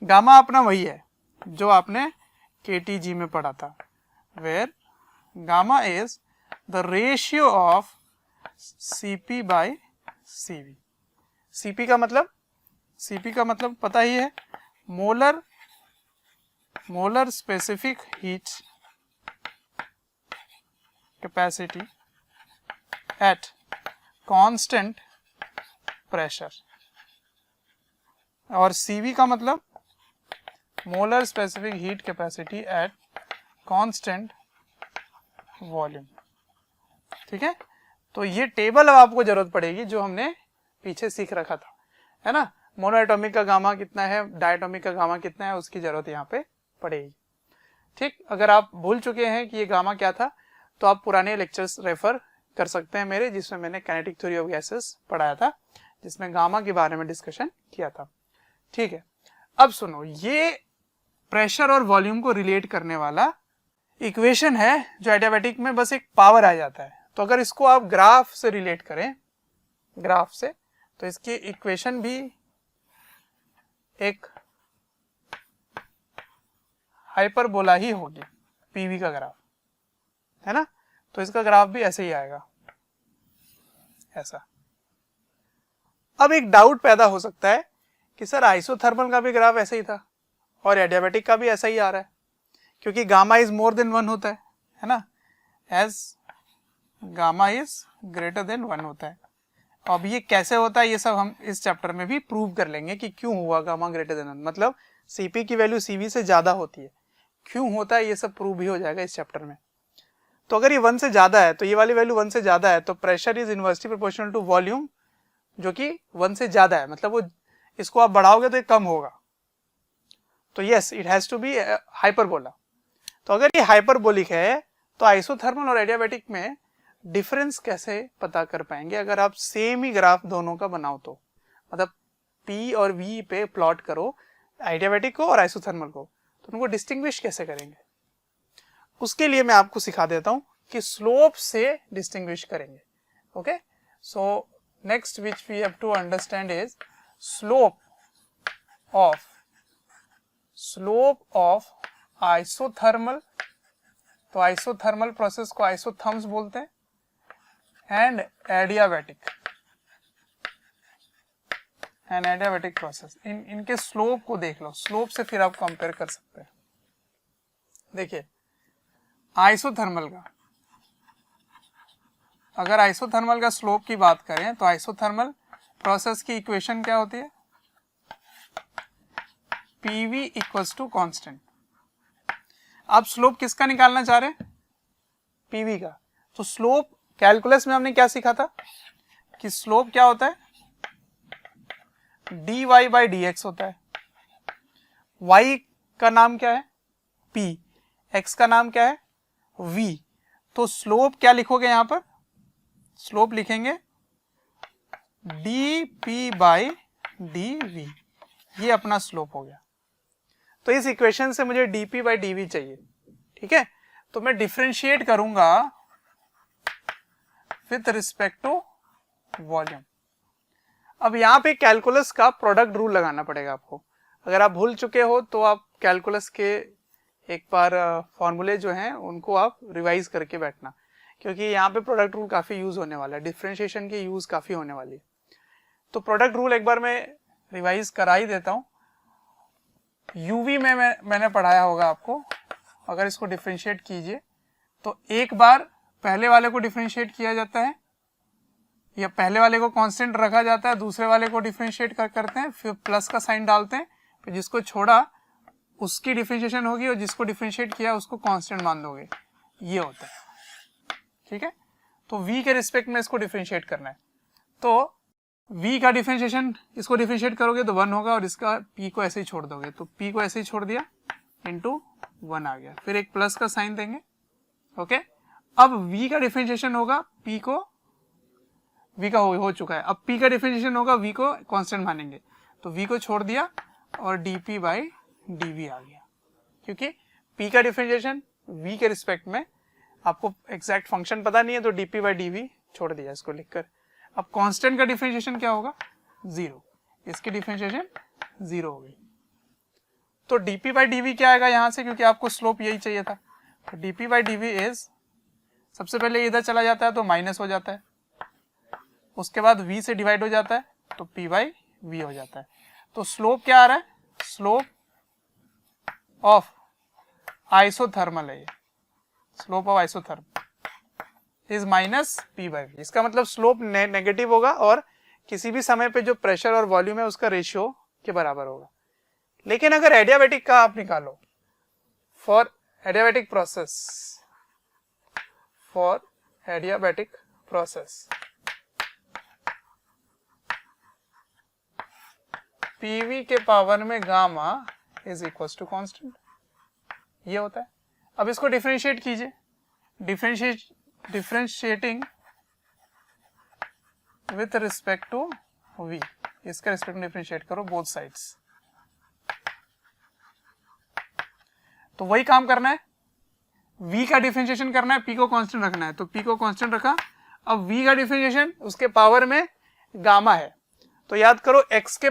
गामा अपना वही है जो आपने KTG में पढ़ा था, where gamma is the ratio of Cp by Cv। Cp का मतलब पता ही है, molar specific heat capacity at constant pressure, और Cv का मतलब molar specific heat capacity at constant volume. ठीक है, तो ये टेबल अब आपको जरूरत पड़ेगी जो हमने पीछे सीख रखा था, है ना। मोनोएटॉमिक का गामा कितना है, डायटोमिक का गामा कितना है, उसकी जरूरत यहाँ पे पड़ेगी। ठीक, अगर आप भूल चुके हैं कि ये गामा क्या था तो आप पुराने लेक्चर्स रेफर कर सकते हैं मेरे, जिसमें मैंने काइनेटिक थ्योरी ऑफ गैसेस पढ़ाया था, जिसमें गामा के बारे में डिस्कशन किया था। ठीक है, अब सुनो, ये प्रेशर और वॉल्यूम को रिलेट करने वाला इक्वेशन है जो एडियाबैटिक में बस एक पावर आ जाता है। तो अगर इसको आप ग्राफ से रिलेट करें, ग्राफ से, तो इसकी इक्वेशन भी एक हाइपरबोला ही होगी, पीवी का ग्राफ, है ना। तो इसका ग्राफ भी ऐसे ही आएगा, ऐसा। अब एक डाउट पैदा हो सकता है कि सर आइसोथर्मल का भी ग्राफ ऐसे ही था और एडियाबैटिक का भी ऐसा ही आ रहा है, क्योंकि गामा इज मोर देन 1 होता है ना, as gamma is greater than 1 होता है। अब ये कैसे होता है, ये सब हम इस चैप्टर में भी प्रूव कर लेंगे कि क्यों हुआ गामा ग्रेटर देन 1, मतलब Cp की वैल्यू Cv से ज्यादा होती है, क्यों होता है, ये सब प्रूव भी हो जाएगा इस चैप्टर में। तो अगर ये 1 से ज्यादा है, तो ये वाली वैल्यू 1 से ज्यादा है, तो pressure is inversely proportional to volume, जो कि 1 से ज्यादा है, मतलब वो इसको आप बढ़ाओगे तो ये कम होगा। तो yes, it has to be hyperbola. तो अगर ये हाइपरबोलिक है तो आइसोथर्मल और एडियाबैटिक में डिफरेंस कैसे पता कर पाएंगे अगर आप सेम ही ग्राफ दोनों का बनाओ तो, मतलब P और V पे प्लॉट करो एडियाबैटिक को और आइसोथर्मल को, तो उनको डिस्टिंग्विश कैसे करेंगे। उसके लिए मैं आपको सिखा देता हूं कि स्लोप से डिस्टिंग्विश करेंगे। Okay, so next which we have to understand is slope of isothermal, तो आइसोथर्मल प्रोसेस को आइसोथर्म्स बोलते हैं, एंड एडियाबैटिक प्रोसेस। इनके स्लोप को देख लो, स्लोप से फिर आप कंपेयर कर सकते हैं। देखिए आइसोथर्मल का, अगर आइसोथर्मल का स्लोप की बात करें तो आइसोथर्मल प्रोसेस की इक्वेशन क्या होती है, PV इक्वल्स टू कांस्टेंट। आप स्लोप किसका निकालना चाह रहे हैं, PV का। तो स्लोप कैलकुलस में हमने क्या सीखा था कि स्लोप क्या होता है, dy बाई dx होता है। y का नाम क्या है, P, x का नाम क्या है, V। तो स्लोप क्या लिखोगे यहां पर, स्लोप लिखेंगे dp बाई dv, ये अपना स्लोप हो गया। तो इस इक्वेशन से मुझे dp बाई dv चाहिए, ठीक है। तो मैं डिफरेंशिएट करूंगा विथ रिस्पेक्ट टू वॉल्यूम। अब यहां पे कैलकुलस का प्रोडक्ट रूल लगाना पड़ेगा आपको। अगर आप भूल चुके हो तो आप कैलकुलस के एक बार फॉर्मूले जो हैं उनको आप रिवाइज करके बैठना, क्योंकि यहाँ पे प्रोडक्ट रूल काफी यूज होने वाला है, डिफरेंशिएशन की यूज काफी होने वाली है। तो प्रोडक्ट रूल एक बार मैं रिवाइज करा ही देता हूँ। यूवी में मैंने पढ़ाया होगा आपको, अगर इसको डिफरेंशिएट कीजिए तो एक बार पहले वाले को डिफरेंशिएट किया जाता है, या पहले वाले को कांस्टेंट रखा जाता है, दूसरे वाले को डिफरेंशिएट करते हैं, फिर प्लस का साइन डालते हैं, फिर जिसको छोड़ा उसकी डिफरेंशिएशन होगी और जिसको डिफरेंशिएट किया उसको कांस्टेंट मान दोगे, ये होता है, ठीक है। तो v के रिस्पेक्ट में इसको डिफरेंशिएट करना है, तो v का डिफरेंशिएशन, इसको डिफरेंशिएट करोगे तो 1 होगा और इसका p को ऐसे ही छोड़ दोगे, तो p को ऐसे ही छोड़ दिया, इंटू 1 आ गया, फिर एक प्लस का साइन देंगे, ओके। अब v का डिफरेंशिएशन होगा, p को, v का हो चुका है, अब p का डिफरेंशिएशन होगा, v को कांस्टेंट मानेंगे, तो v को छोड़ दिया और dp बाई dv आ गया, क्योंकि p का डिफरेंशिएशन v के रिस्पेक्ट में, आपको एग्जैक्ट फंक्शन पता नहीं है तो dp बाई dv छोड़ दिया इसको लिखकर। अब कांस्टेंट का डिफरेंशिएशन क्या होगा, 0, इसकी डिफरेंशिएशन 0 हो गई, तो dp बाई dv क्या आएगा यहां से, क्योंकि आपको स्लोप यही चाहिए था, तो dp बाई dv इज सबसे पहले इधर चला जाता है तो माइनस हो जाता है, उसके बाद v से डिवाइड हो जाता है तो p बाई v हो जाता है। तो स्लोप क्या आ रहा है, स्लोप ऑफ आइसोथर्मल है, ये slope of isothermal is minus p by v। इसका मतलब स्लोप नेगेटिव होगा और किसी भी समय पे जो प्रेशर और वॉल्यूम है उसका रेशियो के बराबर होगा। लेकिन अगर एडियाबैटिक का आप निकालो, फॉर एडियाबैटिक प्रोसेस पीवी के पावर में gamma is equal to constant, ये होता है। अब इसको डिफरेंशिएट कीजिए, differentiating with respect to v, इसका रिस्पेक्ट में डिफरेंशिएट करो बोथ साइड्स। तो वही काम करना है, v का डिफरेंशिएशन करना है, p को कांस्टेंट रखना है, तो p को कांस्टेंट रखा। अब v का डिफरेंशिएशन उसके पावर में गामा है, तो याद करो x के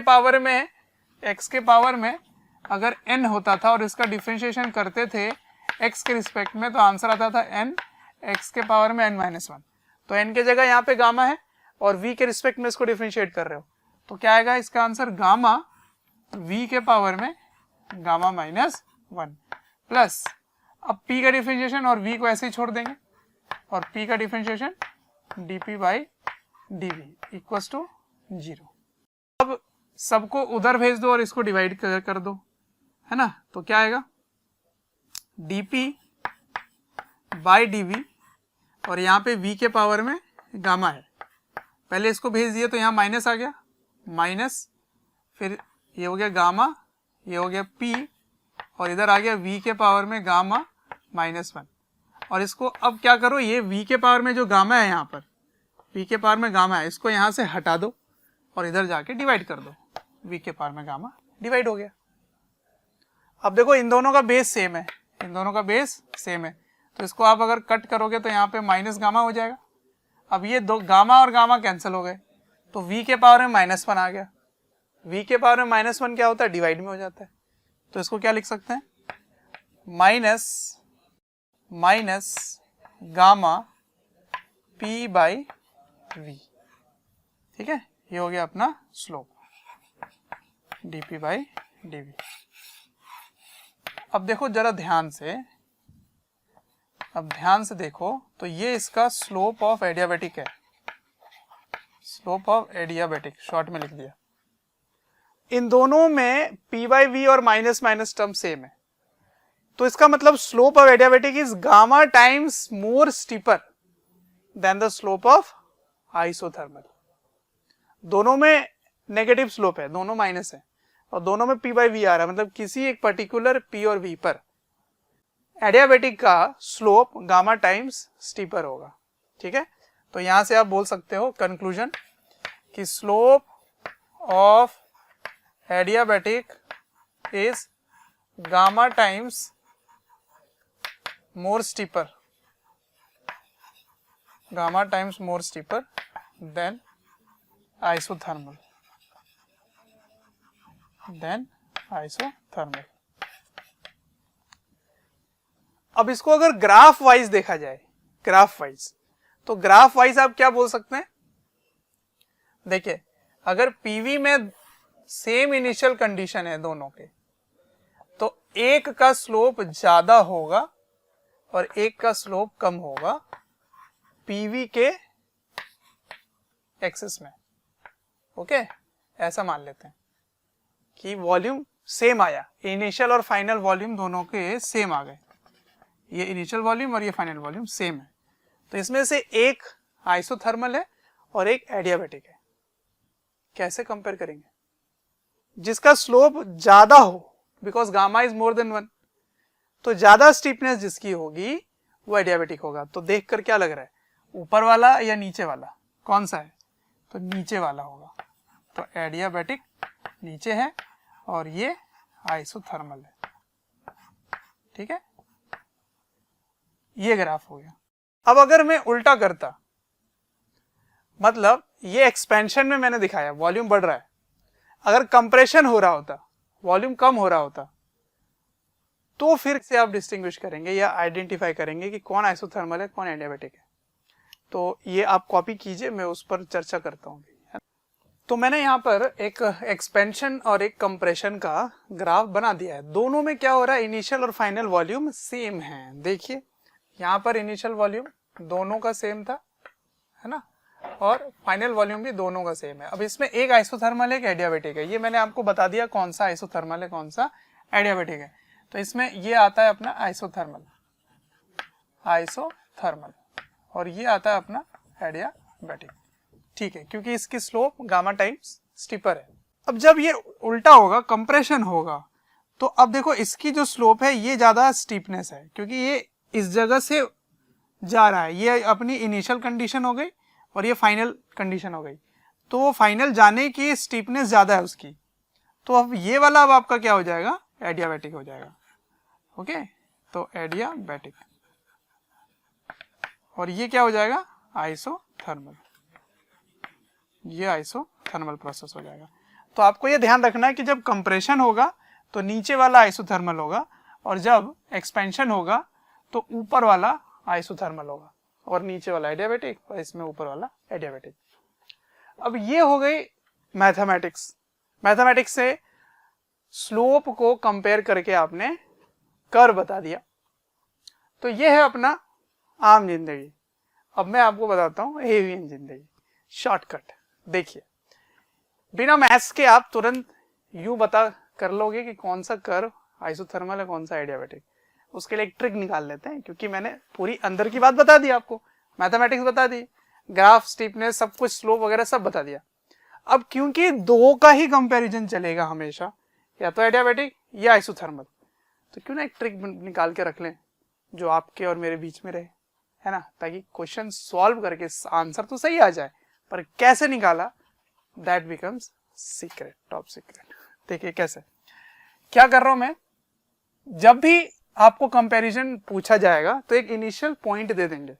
पावर में अगर n होता था और इसका डिफरेंशिएशन करते थे x के रिस्पेक्ट में, तो आंसर आता था n x के पावर में n-1। तो n के जगह यहाँ पे गामा है और v के रिस्पेक्ट में इसको डिफरेंशिएट कर रहे हो, तो क्या आएगा इसका आंसर, गामा v के पावर में गामा -1 प्लस, अब p का डिफरेंशिएशन और v को ऐसे ही छोड़ देंगे और p का differentiation dp by dv equals to 0। अब सबको उधर भेज दो और इसको डिवाइड कर दो, है ना, तो क्या आएगा dp बाई dv, और यहाँ पे v के पावर में गामा है, पहले इसको भेज दिए तो यहाँ माइनस आ गया, माइनस, फिर ये हो गया गामा, ये हो गया p, और इधर आ गया v के पावर में गामा -1। और इसको अब क्या करो, ये v के पावर में जो गामा है, यहाँ पर v के पावर में गामा है, इसको यहाँ से हटा दो और इधर जाके डिवाइड कर दो, v के पावर में गामा डिवाइड हो गया। अब देखो इन दोनों का बेस सेम है, तो इसको आप अगर कट करोगे तो यहाँ पे माइनस गामा हो जाएगा। अब ये दो गामा और गामा कैंसिल हो गए, तो v के पावर में -1 आ गया, v के पावर में -1 क्या होता है, डिवाइड में हो जाता है, तो इसको क्या लिख सकते हैं, minus gamma p by v, ठीक है, ये हो गया अपना स्लोप dp बाई dv। अब देखो जरा ध्यान से देखो, तो ये इसका स्लोप ऑफ एडियाबैटिक है, स्लोप ऑफ एडियाबैटिक शॉर्ट में लिख दिया। इन दोनों में p बाई v और माइनस माइनस टर्म सेम है, तो इसका मतलब slope of adiabatic is gamma times more steeper than the slope of isothermal. दोनों में नेगेटिव स्लोप है, दोनों माइनस है, और दोनों में p बाई v आ रहा है, मतलब किसी एक पर्टिकुलर p और v पर एडियाबैटिक का स्लोप गामा टाइम्स स्टीपर होगा, ठीक है। तो यहां से आप बोल सकते हो कंक्लूजन कि slope of adiabatic is gamma times more steeper than isothermal अब इसको अगर ग्राफ वाइज देखा जाए, तो ग्राफ वाइज आप क्या बोल सकते हैं, देखिए अगर पीवी में सेम इनिशियल कंडीशन है दोनों के, तो एक का स्लोप ज्यादा होगा और एक का स्लोप कम होगा पीवी के एक्सिस में, ओके। ऐसा मान लेते हैं कि वॉल्यूम सेम आया, इनिशियल और फाइनल वॉल्यूम दोनों के सेम आ गए, ये इनिशियल वॉल्यूम और ये फाइनल वॉल्यूम सेम है, तो इसमें से एक आइसोथर्मल है और एक एडियाबैटिक है। कैसे कंपेयर करेंगे, जिसका स्लोप ज्यादा हो, because gamma is more than 1, तो ज्यादा स्टीपनेस जिसकी होगी वो एडियाबैटिक होगा। तो देखकर क्या लग रहा है, ऊपर वाला या नीचे वाला, कौन सा है, तो नीचे वाला होगा, तो एडियाबैटिक नीचे है और ये आइसोथर्मल है, ठीक है। ये ग्राफ हो गया। अब अगर मैं उल्टा करता, मतलब ये एक्सपेंशन में मैंने दिखाया वॉल्यूम बढ़ रहा है, अगर कंप्रेशन हो रहा होता, वॉल्यूम कम हो रहा होता, तो फिर से आप डिस्टिंग्विश करेंगे या आइडेंटिफाई करेंगे कि कौन आइसोथर्मल है, कौन एडियाबेटिक है। तो ये आप कॉपी कीजिए, मैं उस पर चर्चा करता हूँ। तो मैंने यहाँ पर एक एक्सपेंशन और एक कंप्रेशन का ग्राफ बना दिया है। दोनों में क्या हो रहा है, इनिशियल और फाइनल वॉल्यूम सेम है। देखिए यहाँ पर इनिशियल वॉल्यूम दोनों का सेम था, है ना, और फाइनल वॉल्यूम भी दोनों का सेम है। अब इसमें एक आइसोथर्मल है, एक एडियाबेटिक है। ये मैंने आपको बता दिया कौन सा आइसोथर्मल है, कौन सा एडियाबेटिक है। तो इसमें ये आता है अपना आइसोथर्मल और ये आता है अपना एडियाबेटिक, ठीक है, क्योंकि इसकी स्लोप गामा टाइम्स स्टीपर है। अब जब ये उल्टा होगा, कंप्रेशन होगा, तो अब देखो इसकी जो स्लोप है ये ज्यादा स्टीपनेस है, क्योंकि ये इस जगह से जा रहा है। ये अपनी इनिशियल कंडीशन हो गई और ये फाइनल कंडीशन हो गई, तो वो फाइनल जाने की स्टीपनेस ज्यादा है उसकी। तो अब ये वाला अब आपका क्या हो जाएगा, एडियाबेटिक हो जाएगा। ओके, तो एडियाबेटिक, और ये क्या हो जाएगा, आइसोथर्मल। ये आइसोथर्मल प्रोसेस हो जाएगा। तो आपको ये ध्यान रखना है कि जब कंप्रेशन होगा तो नीचे वाला आइसोथर्मल होगा, और जब एक्सपेंशन होगा तो ऊपर वाला आइसोथर्मल होगा, और नीचे वाला एडियाबेटिक, और इसमें ऊपर वाला एडियाबेटिक। अब ये हो गई मैथमेटिक्स। मैथमेटिक्स से स्लोप को कंपेयर करके आपने कर्व बता दिया। तो ये है अपना आम जिंदगी। अब मैं आपको बताता हूं एवियन जिंदगी, शॉर्टकट। देखिए, बिना मैथ्स के आप तुरंत यूं बता कर लोगे कि कौन सा कर्व आइसोथर्मल है, कौन सा एडियाबेटिक। उसके लिए एक ट्रिक निकाल लेते हैं, क्योंकि मैंने पूरी अंदर की बात बता दी आपको, मैथमेटिक्स बता दी, ग्राफ, स्टीपनेस, सब कुछ, स्लोप वगैरह सब बता दिया। अब क्योंकि दो का ही कंपैरिजन चलेगा हमेशा, या तो एडियाबेटिक या आइसोथर्मल, तो क्यों ना एक ट्रिक निकाल के रख लें जो आपके और मेरे बीच में रहे, है ना, ताकि क्वेश्चन सॉल्व करके आंसर तो सही आ जाए, पर कैसे निकाला that becomes secret, top secret. देखिए कैसे, क्या कर रहा हूं मैं, जब भी आपको कंपैरिजन पूछा जाएगा तो एक इनिशियल पॉइंट दे देंगे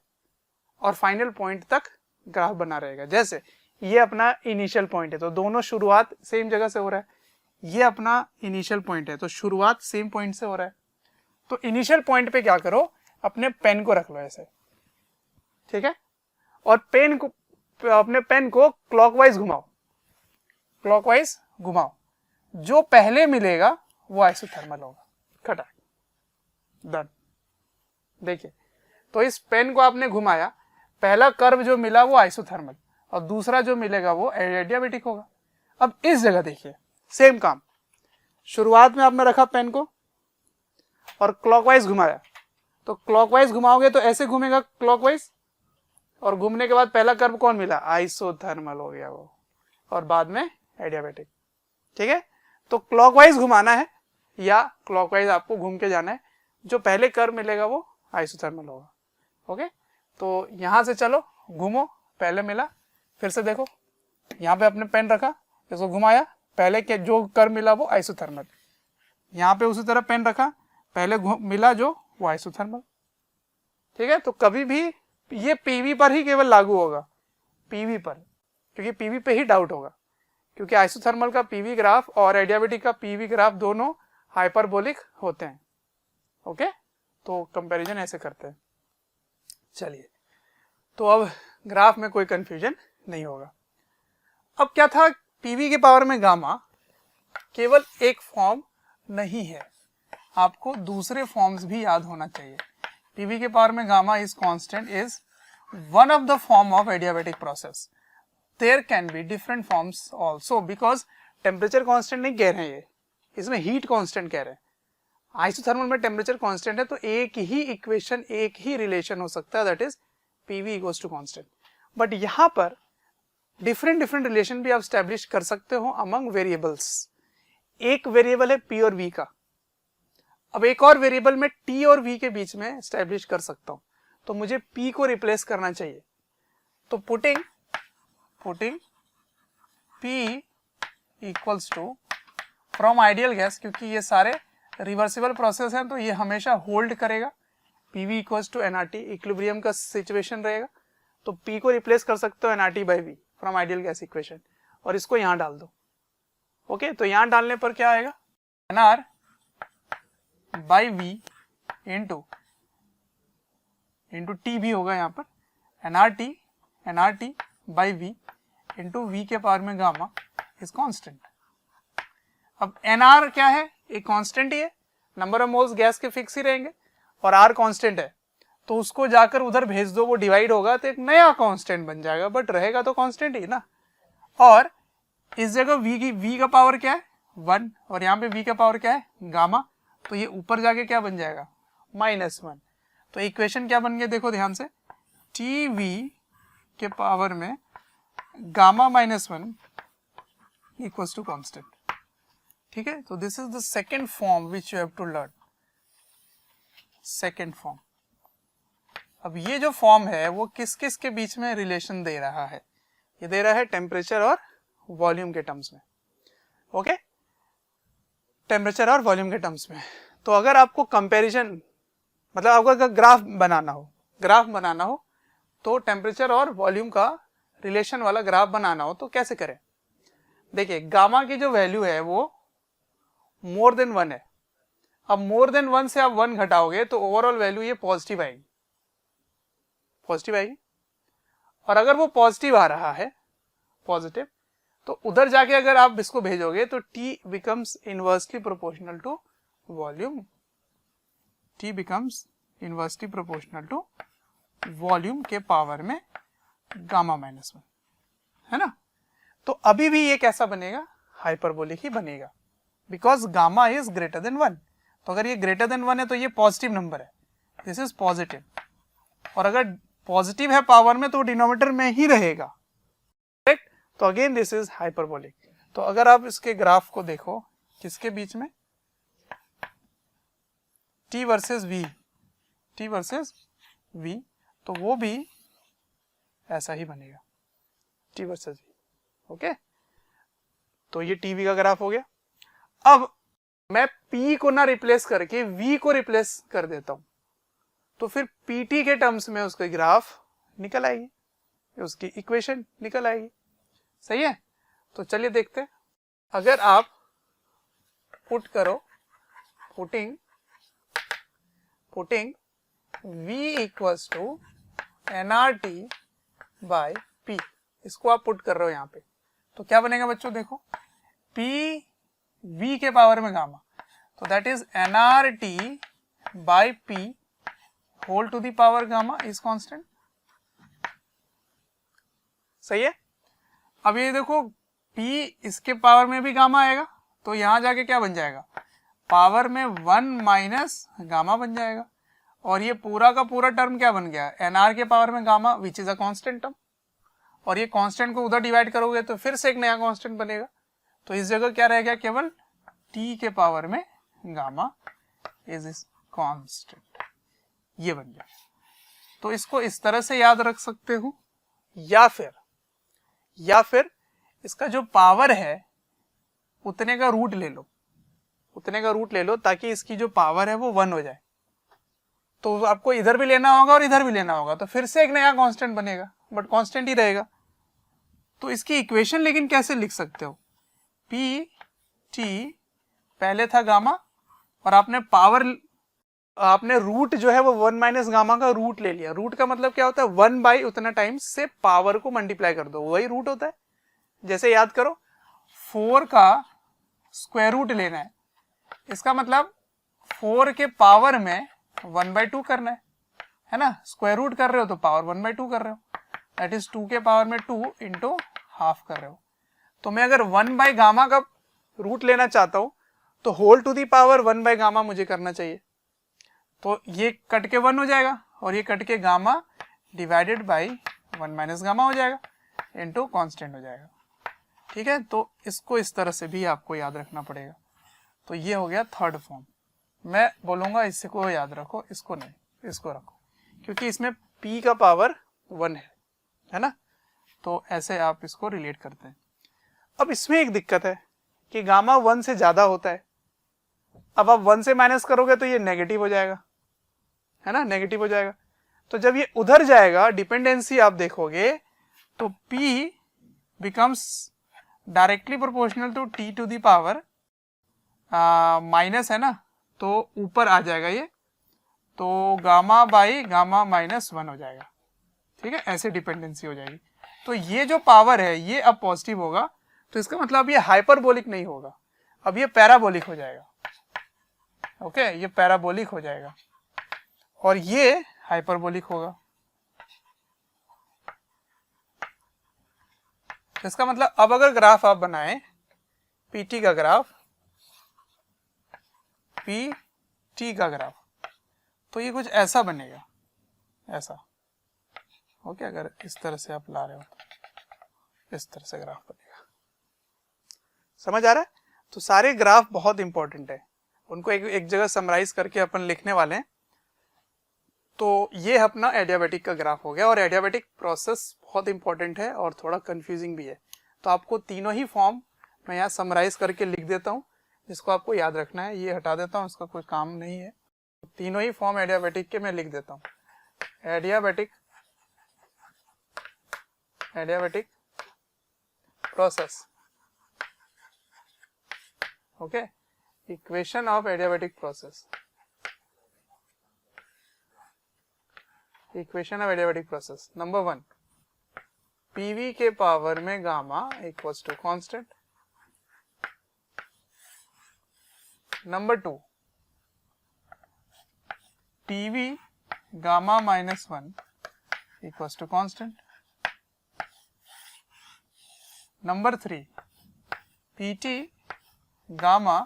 और फाइनल पॉइंट तक ग्राफ बना रहेगा। जैसे ये अपना इनिशियल पॉइंट है, तो दोनों शुरुआत सेम जगह से हो रहा है। ये अपना इनिशियल पॉइंट है, तो शुरुआत सेम पॉइंट से हो रहा है। तो इनिशियल पॉइंट पे क्या करो, अपने पेन को रख लो ऐसे, ठीक है, और अपने पेन को क्लॉकवाइज घुमाओ, क्लॉकवाइज घुमाओ। जो पहले मिलेगा वो आइसोथर्मल होगा, खटा, डन। देखिए, तो इस पेन को आपने घुमाया, पहला कर्व जो मिला वो आइसोथर्मल, और दूसरा जो मिलेगा वो एडियाबेटिक होगा। अब इस जगह देखिए, सेम काम, शुरुआत में आपने रखा पेन को और क्लॉकवाइज घुमाया, तो क्लॉकवाइज घुमाओगे तो ऐसे घूमेगा क्लॉकवाइज, और घूमने के बाद पहला कर्व कौन मिला, आइसोथर्मल हो गया वो, और बाद में एडियाबेटिक, ठीक है। तो क्लॉकवाइज घुमाना है या क्लॉकवाइज आपको घूम के जाना है, जो पहले कर्व मिलेगा वो आइसोथर्मल होगा। ओके, तो यहां से चलो घूमो, पहले मिला, फिर से देखो, यहाँ पे अपने पेन रखा, इसको घुमाया, पहले के जो कर्व मिला वो आइसोथर्मल, यहाँ पे उसी तरह पेन रखा, पहले मिला जो वो आइसोथर्मल, ठीक है। तो कभी भी ये पीवी पर ही केवल लागू होगा, पीवी पर, क्योंकि पीवी पे ही डाउट होगा, क्योंकि आइसोथर्मल का पीवी ग्राफ और एडियाबेटिक का पीवी ग्राफ दोनों हाइपरबोलिक होते हैं। ओके, तो कंपैरिजन ऐसे करते हैं। चलिए, तो अब ग्राफ में कोई कंफ्यूजन नहीं होगा। अब क्या था, पीवी के पावर में गामा केवल एक फॉर्म नहीं है, आपको दूसरे फॉर्म्स भी याद होना चाहिए। पीवी के पावर में gamma is constant is one of the form of adiabatic process. There can be different forms also, because temperature constant नहीं कह रहे हैं ये, इसमें हीट कांस्टेंट कह रहे हैं। आइसोथर्मल में टेम्परेचर कांस्टेंट है, तो एक ही इक्वेशन, एक ही रिलेशन हो सकता है, that is PV equals to constant. But यहां पर डिफरेंट रिलेशन भी आप स्टैब्लिश कर सकते हो अमंग वेरिएबल्स। एक वेरिएबल है पी और वी का, अब एक और वेरिएबल में टी और वी के बीच में स्टैब्लिश कर सकता हूं, तो मुझे पी को रिप्लेस करना चाहिए। तो putting P equals to from ideal gas, क्योंकि ये सारे रिवर्सिबल प्रोसेस हैं तो ये हमेशा होल्ड करेगा, PV equals to nRT, equilibrium का सिचुएशन रहेगा, तो पी को रिप्लेस कर सकते हो nRT by V from ideal gas equation, और इसको यहां डाल दो। ओके, तो यहां डालने पर क्या आएगा, nR by V into T भी होगा यहाँ पर, nRT by V into V के पावर में गामा इज कांस्टेंट। अब nr क्या है, एक कांस्टेंट ही है, नंबर ऑफ मोल्स गैस के फिक्स ही रहेंगे और r कांस्टेंट है, तो उसको जाकर उधर भेज दो, वो डिवाइड होगा तो एक नया कांस्टेंट बन जाएगा, बट रहेगा तो कांस्टेंट ही ना। और इस जगह v का पावर क्या है 1 और यहाँ पे v का पावर क्या है गामा, तो ये ऊपर जाके क्या बन जाएगा -1। तो इक्वेशन क्या बन गया देखो ध्यान से, टी वी के पावर में गामा -1 इक्वल्स टू कांस्टेंट। ठीक है, तो this is the second form which you have to learn, second form. अब ये जो फॉर्म है वो किस किस के बीच में रिलेशन दे रहा है, ये दे रहा है टेम्परेचर और वॉल्यूम के टर्म्स में। ओके, टेम्परेचर और वॉल्यूम के टर्म्स में। तो अगर आपको कंपैरिजन, मतलब आपको अगर ग्राफ बनाना हो तो टेम्परेचर और वॉल्यूम का रिलेशन वाला ग्राफ बनाना हो तो कैसे करें। देखिए गामा की जो वैल्यू है वो मोर देन 1 है, अब मोर देन 1 से आप 1 घटाओगे तो ओवरऑल वैल्यू ये पॉजिटिव आएगी, और अगर वो पॉजिटिव आ रहा है, पॉजिटिव, तो उधर जाके अगर आप इसको भेजोगे तो T becomes inversely proportional to volume, T becomes inversely proportional to volume के पावर में गामा -1, है ना। तो अभी भी ये कैसा बनेगा, हाइपरबोलिक ही बनेगा, because gamma is greater than 1। तो अगर ये ग्रेटर देन 1 है तो ये पॉजिटिव नंबर है, दिस इज पॉजिटिव, और अगर पॉजिटिव है पावर में तो डिनोमिनेटर में ही रहेगा, करेक्ट। तो अगेन दिस इज हाइपरबोलिक। तो अगर आप इसके ग्राफ को देखो किसके बीच में, T वर्सेस V, तो वो भी ऐसा ही बनेगा, T वर्सेस V। ओके, तो ये टीवी का ग्राफ हो गया। अब मैं P को ना रिप्लेस करके V को रिप्लेस कर देता हूं, तो फिर PT के टर्म्स में उसका ग्राफ निकल आएगी, उसकी इक्वेशन निकल आएगी। सही है, तो चलिए देखते हैं। अगर आप पुट करो, putting V equals to nRT by P, इसको आप पुट कर रहे हो यहाँ पे, तो क्या बनेगा बच्चों, देखो P V के पावर में गामा, तो that is nRT by P whole to the power gamma is constant. सही है। अब ये देखो P इसके पावर में भी गामा आएगा, तो यहां जाके क्या बन जाएगा, पावर में 1 माइनस गामा बन जाएगा, और ये पूरा का पूरा टर्म क्या बन गया, nr के पावर में gamma which is a constant term, और ये कांस्टेंट को उधर डिवाइड करोगे तो फिर से एक नया कांस्टेंट बनेगा, तो इस जगह क्या रह गया, केवल t के पावर में गामा इज कांस्टेंट, ये बन गया। तो इसको इस तरह से याद रख सकते हो, या फिर इसका जो पावर है उतने का रूट ले लो, ताकि इसकी जो पावर है वो 1 हो जाए। तो आपको इधर भी लेना होगा और इधर भी लेना होगा, तो फिर से एक नया कांस्टेंट बनेगा, बट कांस्टेंट ही रहेगा। तो इसकी इक्वेशन लेकिन कैसे लिख सकते हो, P T पहले था गामा, और आपने रूट जो है वो 1 माइनस गामा का रूट ले लिया। रूट का मतलब क्या होता है, 1 बाई उतना टाइम्स से पावर को मल्टीप्लाई कर दो, वही रूट होता है। जैसे याद करो 4 का स्क्वायर रूट लेना है, इसका मतलब 4 के पावर में 1/2 करना है ना, स्क्वायर रूट कर रहे हो तो पावर 1/2 कर रहे हो, दैट इज 2 के पावर में 2 इंटू हाफ कर रहे हो। तो मैं अगर 1 बाई गामा का रूट लेना चाहता हूं तो whole to the power 1 by gamma मुझे करना चाहिए, तो ये कट के 1 हो जाएगा, और ये कट के gamma divided by 1 minus gamma हो जाएगा, इंटू कॉन्स्टेंट हो जाएगा। ठीक है, तो इसको इस तरह से भी आपको याद रखना पड़ेगा। तो ये हो गया थर्ड फॉर्म। मैं बोलूंगा इसको याद रखो, इसको नहीं, इसको रखो, क्योंकि इसमें P का पावर 1 है ना, तो ऐसे आप इसको रिलेट करते हैं। अब इसमें एक दिक्कत है कि गामा 1 से ज्यादा होता है, अब आप 1 से माइनस करोगे तो ये नेगेटिव हो जाएगा, है ना, नेगेटिव हो जाएगा। तो जब ये उधर जाएगा, डिपेंडेंसी आप देखोगे तो P becomes directly proportional to T to the power minus, है ना, तो ऊपर आ जाएगा ये, तो गामा बाई गामा माइनस 1 हो जाएगा, ठीक है, ऐसे डिपेंडेंसी हो जाएगी। तो ये जो पावर है ये अब पॉजिटिव होगा, तो इसका मतलब ये हाइपरबोलिक नहीं होगा, अब ये पैराबोलिक हो जाएगा। ओके, ये पैराबोलिक हो जाएगा और ये हाइपरबोलिक होगा। इसका मतलब अब अगर ग्राफ आप बनाएं, पीटी का ग्राफ, पीटी का ग्राफ, तो ये कुछ ऐसा बनेगा, ऐसा। ओके, अगर इस तरह से आप ला रहे हो तो इस तरह से ग्राफ बनेगा। समझ आ रहा है? तो सारे ग्राफ बहुत इंपॉर्टेंट है, उनको एक जगह समराइज करके अपन लिखने वाले हैं। तो ये अपना एडियाबेटिक का ग्राफ हो गया, और एडियाबेटिक प्रोसेस बहुत इंपॉर्टेंट है और थोड़ा कंफ्यूजिंग भी है। तो आपको तीनों ही फॉर्म मैं यहाँ समराइज करके लिख देता हूँ, जिसको आपको याद रखना है। ये हटा देता हूँ, इसका कोई काम नहीं है। तीनों ही फॉर्म एडियाबेटिक के मैं लिख देता हूँ। Adiabatic process, okay, equation of adiabatic process, equation of adiabatic process. Number 1, PV के पावर में gamma equals to constant. Number 2, PV gamma minus 1 equals to constant. Number 3, PT gamma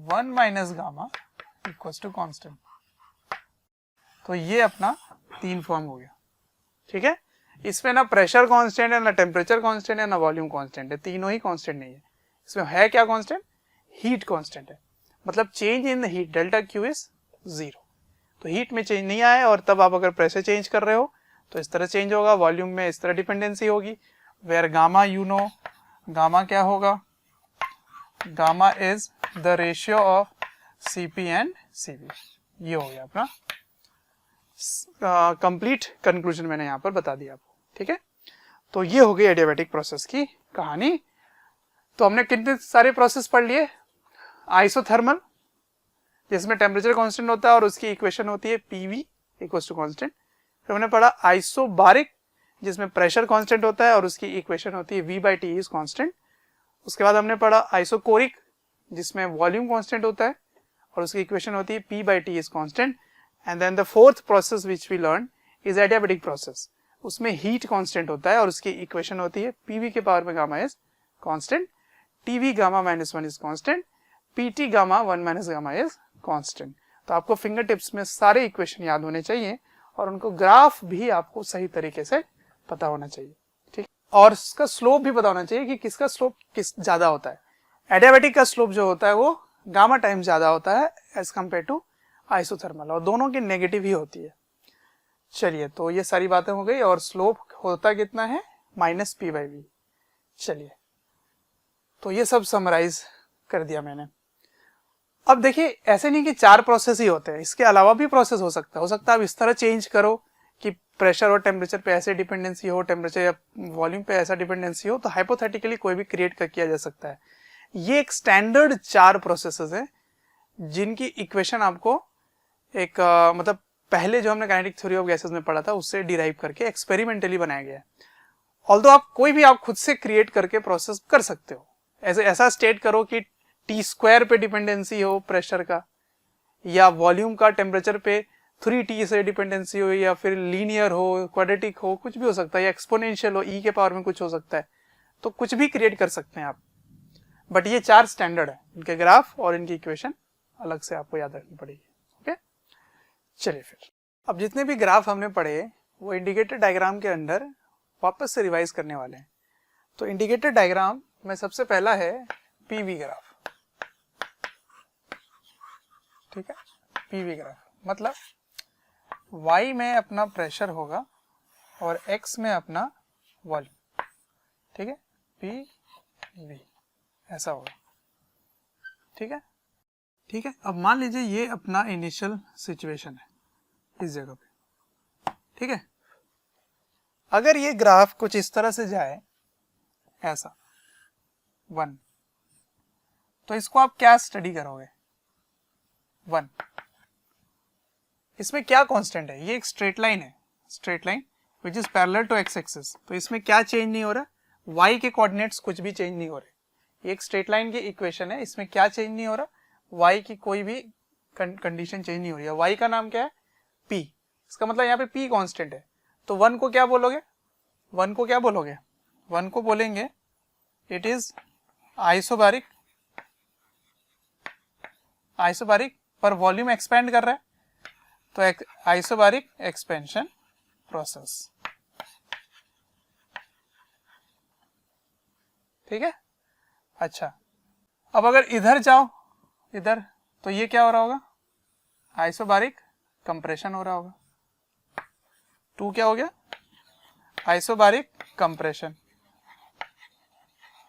1 minus gamma equals to constant. तो ये अपना 3 फॉर्म हो गया, ठीक है। इसमें ना प्रेशर कांस्टेंट है, ना टेम्परेचर कांस्टेंट है, ना वॉल्यूम कांस्टेंट है, तीनों ही कांस्टेंट नहीं है। इसमें है क्या कांस्टेंट? हीट कांस्टेंट है, मतलब change in the heat, delta Q is 0। तो हीट में चेंज नहीं आया, और तब आप अगर प्रेशर चेंज कर रहे हो तो इस तरह चेंज होगा, वॉल्यूम में इस तरह डिपेंडेंसी होगी। Where gamma, you know gamma क्या होगा? Gamma is the ratio of CP and CV. ये हो गया अपना कंप्लीट कंक्लूजन, मैंने यहाँ पर बता दिया आपको, ठीक है। तो ये हो गई एडियाबेटिक प्रोसेस की कहानी। तो हमने कितने सारे प्रोसेस पढ़ लिए? आइसोथर्मल, जिसमें टेम्परेचर कांस्टेंट होता है और उसकी इक्वेशन होती है पीवी इक्वल्स टू कांस्टेंट। फिर हमने पढ़ा आइसोबारिक, जिसमें प्रेशर कांस्टेंट होता है और उसकी इक्वेशन होती है V by T is constant. उसके बाद हमने पढ़ा आइसोकोरिक, जिसमें वॉल्यूम कांस्टेंट होता है और उसकी इक्वेशन होती है P by T is constant. And then the fourth process which we learn is adiabatic process, उसमें हीट कांस्टेंट होता है और उसकी इक्वेशन होती है पीवी के पावर में gamma is constant, TV gamma minus 1 is constant, PT gamma 1 minus gamma is constant. तो आपको फिंगर टिप्स में सारे इक्वेशन याद होने चाहिए और उनको ग्राफ भी आपको सही तरीके से पता होना चाहिए, ठीक। और इसका स्लोप भी पता होना चाहिए कि किसका स्लोप किस ज्यादा होता है। एडियाबेटिक का स्लोप जो होता है वो गामा टाइम ज्यादा होता है एज कम्पेयर टू आइसोथर्मल, और दोनों की नेगेटिव ही होती है। चलिए, तो ये सारी बातें हो गई, और स्लोप होता कितना है? Minus P by V. चलिए, तो ये सब समराइज कर दिया मैंने। अब देखिए, ऐसे नहीं कि 4 प्रोसेस ही होते हैं, इसके अलावा भी प्रोसेस हो सकता है आप इस तरह चेंज करो कि प्रेशर और टेम्परेचर पे ऐसे डिपेंडेंसी हो, टेम्परेचर या वॉल्यूम पे ऐसा डिपेंडेंसी हो, तो हाइपोथेटिकली कोई भी क्रिएट कर किया जा सकता है। ये एक स्टैंडर्ड 4 प्रोसेसेस है जिनकी इक्वेशन आपको एक मतलब पहले जो हमने काइनेटिक थ्योरी ऑफ गैसेस में पढ़ा था उससे डिराइव करके एक्सपेरिमेंटली बनाया गया है। ऑल्दो आप कोई भी आप खुद से क्रिएट करके प्रोसेस कर सकते हो। ऐसा स्टेट करो कि टी स्क्वायर पे डिपेंडेंसी हो प्रेशर का, या वॉल्यूम का टेम्परेचर पे 3t से डिपेंडेंसी हो, या फिर लीनियर हो, क्वाड्रेटिक हो, कुछ भी हो सकता है, या एक्सपोनेंशियल हो, e के पावर में कुछ हो सकता है। तो कुछ भी क्रिएट कर सकते हैं आप, बट ये 4 स्टैंडर्ड है, इनके ग्राफ और इनकी इक्वेशन अलग से आपको याद रखनी पड़ेगी। ओके, चलिए फिर अब जितने भी ग्राफ हमने पढ़े वो इंडिकेटर डायग्राम के अंदर वापस से रिवाइज करने वाले हैं। तो इंडिकेटर डायग्राम में सबसे पहला है पीवी ग्राफ, ठीक है। पीवी ग्राफ मतलब y में अपना प्रेशर होगा और x में अपना वॉल्यूम, ठीक है, पी ऐसा होगा, ठीक है, ठीक है। अब मान लीजिए ये अपना इनिशियल सिचुएशन है इस जगह पे, ठीक है। अगर ये ग्राफ कुछ इस तरह से जाए ऐसा 1, तो इसको आप क्या स्टडी करोगे? 1। इसमें क्या कांस्टेंट है, ये एक स्ट्रेट लाइन है, straight line which is parallel to X axis, तो इसमें क्या चेंज नहीं हो रहा, y के कोऑर्डिनेट्स कुछ भी चेंज नहीं हो रहे, ये एक स्ट्रेट लाइन की इक्वेशन है, इसमें क्या चेंज नहीं हो रहा, y की कोई भी कंडीशन चेंज नहीं हो रही है, y का नाम क्या है p, इसका मतलब यहाँ पे p कांस्टेंट है, तो 1 को क्या बोलोगे, 1 को क्या बोलोगे, 1 को बोलेंगे इट इज आइसोबारिक, आइसोबारिक पर वॉल्यूम एक्सपेंड कर रहा है, तो आइसोबारिक एक्सपेंशन प्रोसेस, ठीक है। अच्छा, अब अगर इधर जाओ, इधर, तो ये क्या हो रहा होगा, आइसोबारिक कंप्रेशन हो रहा होगा, 2 क्या हो गया, isobaric compression,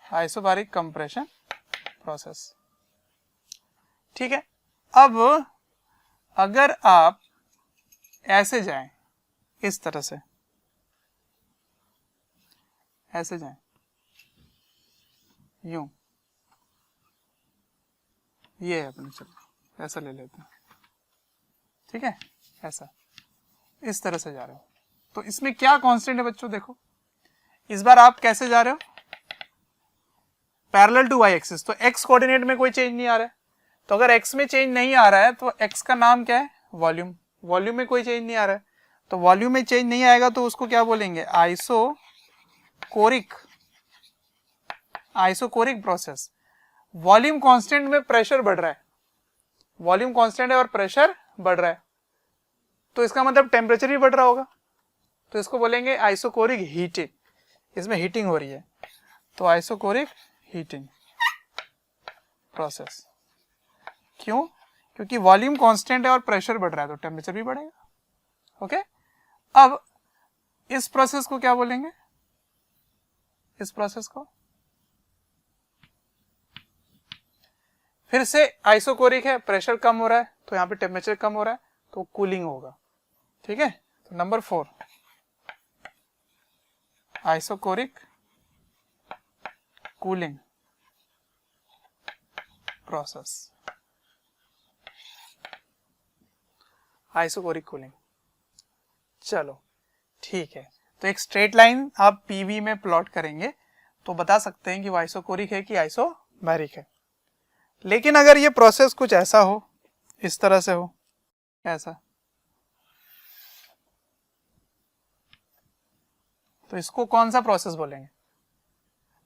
isobaric compression process, ठीक है। अब अगर आप ऐसे जाएं, इस तरह से ऐसे जाएं, यूं, ये है अपने, चलो ऐसा ले लेते हैं, ठीक है, ऐसा इस तरह से जा रहे हो, तो इसमें क्या कांस्टेंट है बच्चों, देखो इस बार आप कैसे जा रहे हो, पैरेलल टू वाई एक्सिस, तो एक्स कोऑर्डिनेट में कोई चेंज नहीं आ रहा है, तो अगर एक्स में चेंज नहीं आ रहा है तो एक्स का नाम क्या है, वॉल्यूम, वॉल्यूम में कोई चेंज नहीं आ रहा है, तो वॉल्यूम में चेंज नहीं आएगा तो उसको क्या बोलेंगे, isochoric, isochoric process. Volume constant में प्रेशर बढ़ रहा है, वॉल्यूम कांस्टेंट है और प्रेशर बढ़ रहा है, तो इसका मतलब टेम्परेचर भी बढ़ रहा होगा, तो इसको बोलेंगे आइसोकोरिक हीटिंग, इसमें हीटिंग हो रही है, तो आइसोकोरिक हीटिंग प्रोसेस, क्यों, क्योंकि वॉल्यूम कांस्टेंट है और प्रेशर बढ़ रहा है तो टेम्परेचर भी बढ़ेगा, ओके। अब इस प्रोसेस को क्या बोलेंगे, इस प्रोसेस को फिर से आइसोकोरिक है, प्रेशर कम हो रहा है तो यहाँ पे टेम्परेचर कम हो रहा है तो कूलिंग होगा, ठीक है। तो number 4 isochoric cooling process, isochoric cooling, चलो ठीक है। तो एक स्ट्रेट लाइन आप पीवी में प्लॉट करेंगे तो बता सकते हैं कि वो आइसोकोरिक है कि आइसोबैरिक है। लेकिन अगर ये प्रोसेस कुछ ऐसा हो, इस तरह से हो, ऐसा, तो इसको कौन सा प्रोसेस बोलेंगे।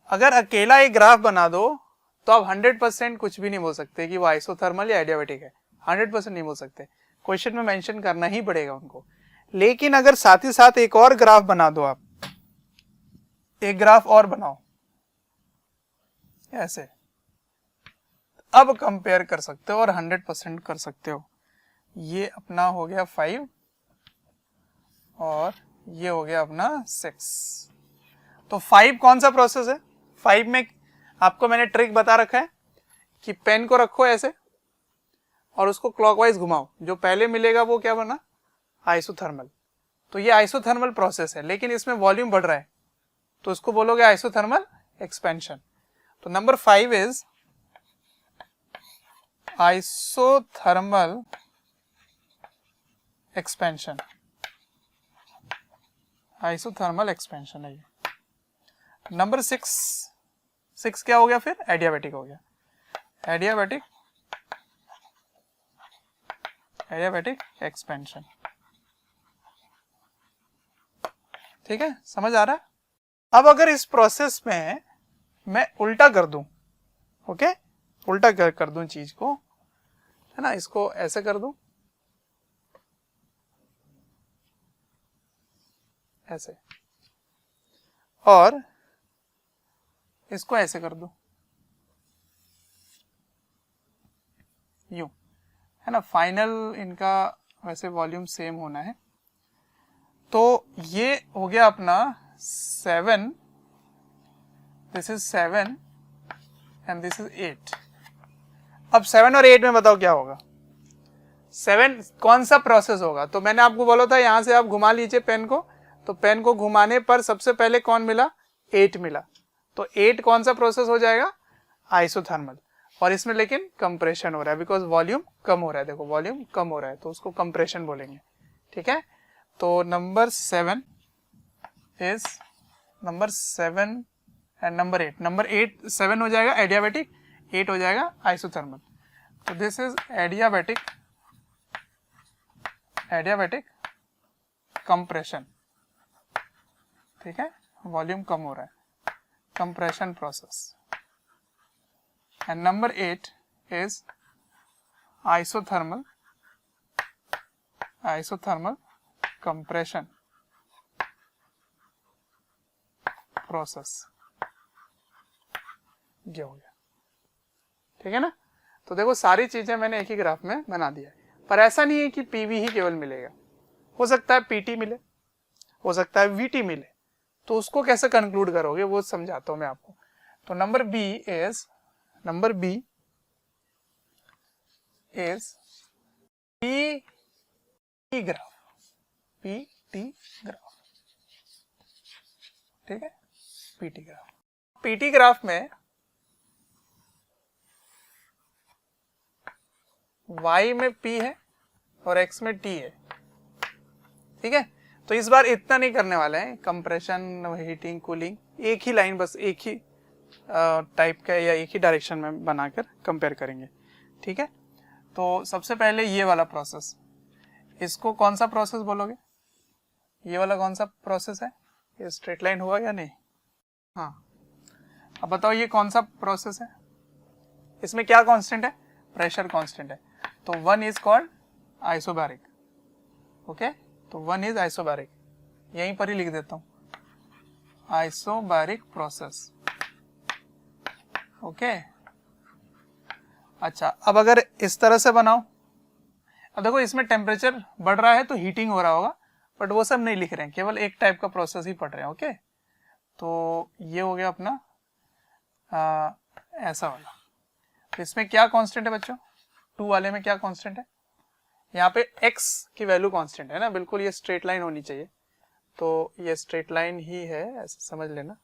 अगर अकेला एक ग्राफ बना दो तो आप 100% कुछ भी नहीं बोल सकते कि वो आइसोथर्मल या एडियाबैटिक है, 100% नहीं बोल सकते, क्वेश्चन में मेंशन करना ही पड़ेगा उनको। लेकिन अगर साथ ही साथ एक और ग्राफ बना दो, आप एक ग्राफ और बनाओ ऐसे, अब कंपेयर कर सकते हो और 100% कर सकते हो। ये अपना हो गया 5 और ये हो गया अपना 6। तो 5 कौन सा प्रोसेस है, 5 में आपको मैंने ट्रिक बता रखा है कि पेन को रखो ऐसे और उसको क्लॉकवाइज घुमाओ, जो पहले मिलेगा वो क्या बना, आइसोथर्मल। तो ये आइसोथर्मल प्रोसेस है, लेकिन इसमें वॉल्यूम बढ़ रहा है तो इसको बोलोगे आइसोथर्मल एक्सपेंशन। तो number 5 is isothermal expansion, isothermal expansion है ये। नंबर 6 क्या हो गया फिर, एडियाबैटिक हो गया, एडियाबैटिक एक्सपेंशन, ठीक है, समझ आ रहा है। अब अगर इस प्रोसेस में मैं उल्टा कर दूं, ओके, उल्टा कर दूं चीज को, है ना, इसको ऐसे कर दूं, ऐसे, और इसको ऐसे कर दूं, यूं, है ना, फाइनल इनका वैसे वॉल्यूम सेम होना है। तो ये हो गया अपना 7, this is 7 and this is 8। अब 7 और 8 में बताओ क्या होगा, 7 कौन सा प्रोसेस होगा। तो मैंने आपको बोला था यहां से आप घुमा लीजिए पेन को, तो पेन को घुमाने पर सबसे पहले कौन मिला, 8 मिला, तो 8 कौन सा प्रोसेस हो जाएगा, आइसोथर्मल। और इसमें लेकिन कंप्रेशन हो रहा है बिकॉज वॉल्यूम कम हो रहा है। देखो वॉल्यूम कम हो रहा है तो उसको कंप्रेशन बोलेंगे, ठीक है। तो number 7 is number 7 and number 8। Number 8 7 हो जाएगा एडियाबैटिक, 8 हो जाएगा आइसोथर्मल। तो दिस इज एडियाबैटिक कंप्रेशन, ठीक है, वॉल्यूम कम हो रहा है, compression process. And number 8 is isothermal compression process. ये हो गया, ठीक है ना। तो देखो सारी चीजें मैंने एक ही ग्राफ में बना दिया है, पर ऐसा नहीं है कि पीवी ही केवल मिलेगा, हो सकता है पीटी मिले, हो सकता है वीटी मिले। तो उसको कैसे कंक्लूड करोगे वो समझाता हूं मैं आपको। तो number B is PT graph, ठीक है, पीटी ग्राफ में y में p है और x में t है, ठीक है। तो इस बार इतना नहीं करने वाले हैं, कंप्रेशन, हीटिंग, कूलिंग, एक ही लाइन, बस एक ही टाइप का या एक ही डायरेक्शन में बनाकर कंपेयर करेंगे, ठीक है। तो सबसे पहले ये वाला प्रोसेस, इसको कौन सा प्रोसेस बोलोगे? ये वाला कौन सा प्रोसेस है? ये स्ट्रेट लाइन हुआ या नहीं? हाँ, अब बताओ ये कौन सा प्रोसेस है? इसमें क्या कांस्टेंट है? प्रेशर कांस्टेंट है। तो 1 इज कॉल्ड आइसोबैरिक, ओके। तो 1 इज आइसोबैरिक, यहीं पर ही लिख देता हूं, आइसोबैरिक प्रोसेस, ओके। अच्छा, अब अगर इस तरह से बनाओ, अब देखो इसमें टेम्परेचर बढ़ रहा है तो हीटिंग हो रहा होगा, बट वो सब नहीं लिख रहे हैं, केवल एक टाइप का प्रोसेस ही पढ़ रहे हैं, ओके। तो ये हो गया अपना ऐसा वाला। तो इसमें क्या कांस्टेंट है बच्चों? 2 वाले में क्या कांस्टेंट है? यहाँ पे x की वैल्यू कांस्टेंट है ना, बिल्कुल ये स्ट्रेट लाइन होनी चाहिए। तो ये स्ट्रेट लाइन ही है, ऐसे समझ लेना,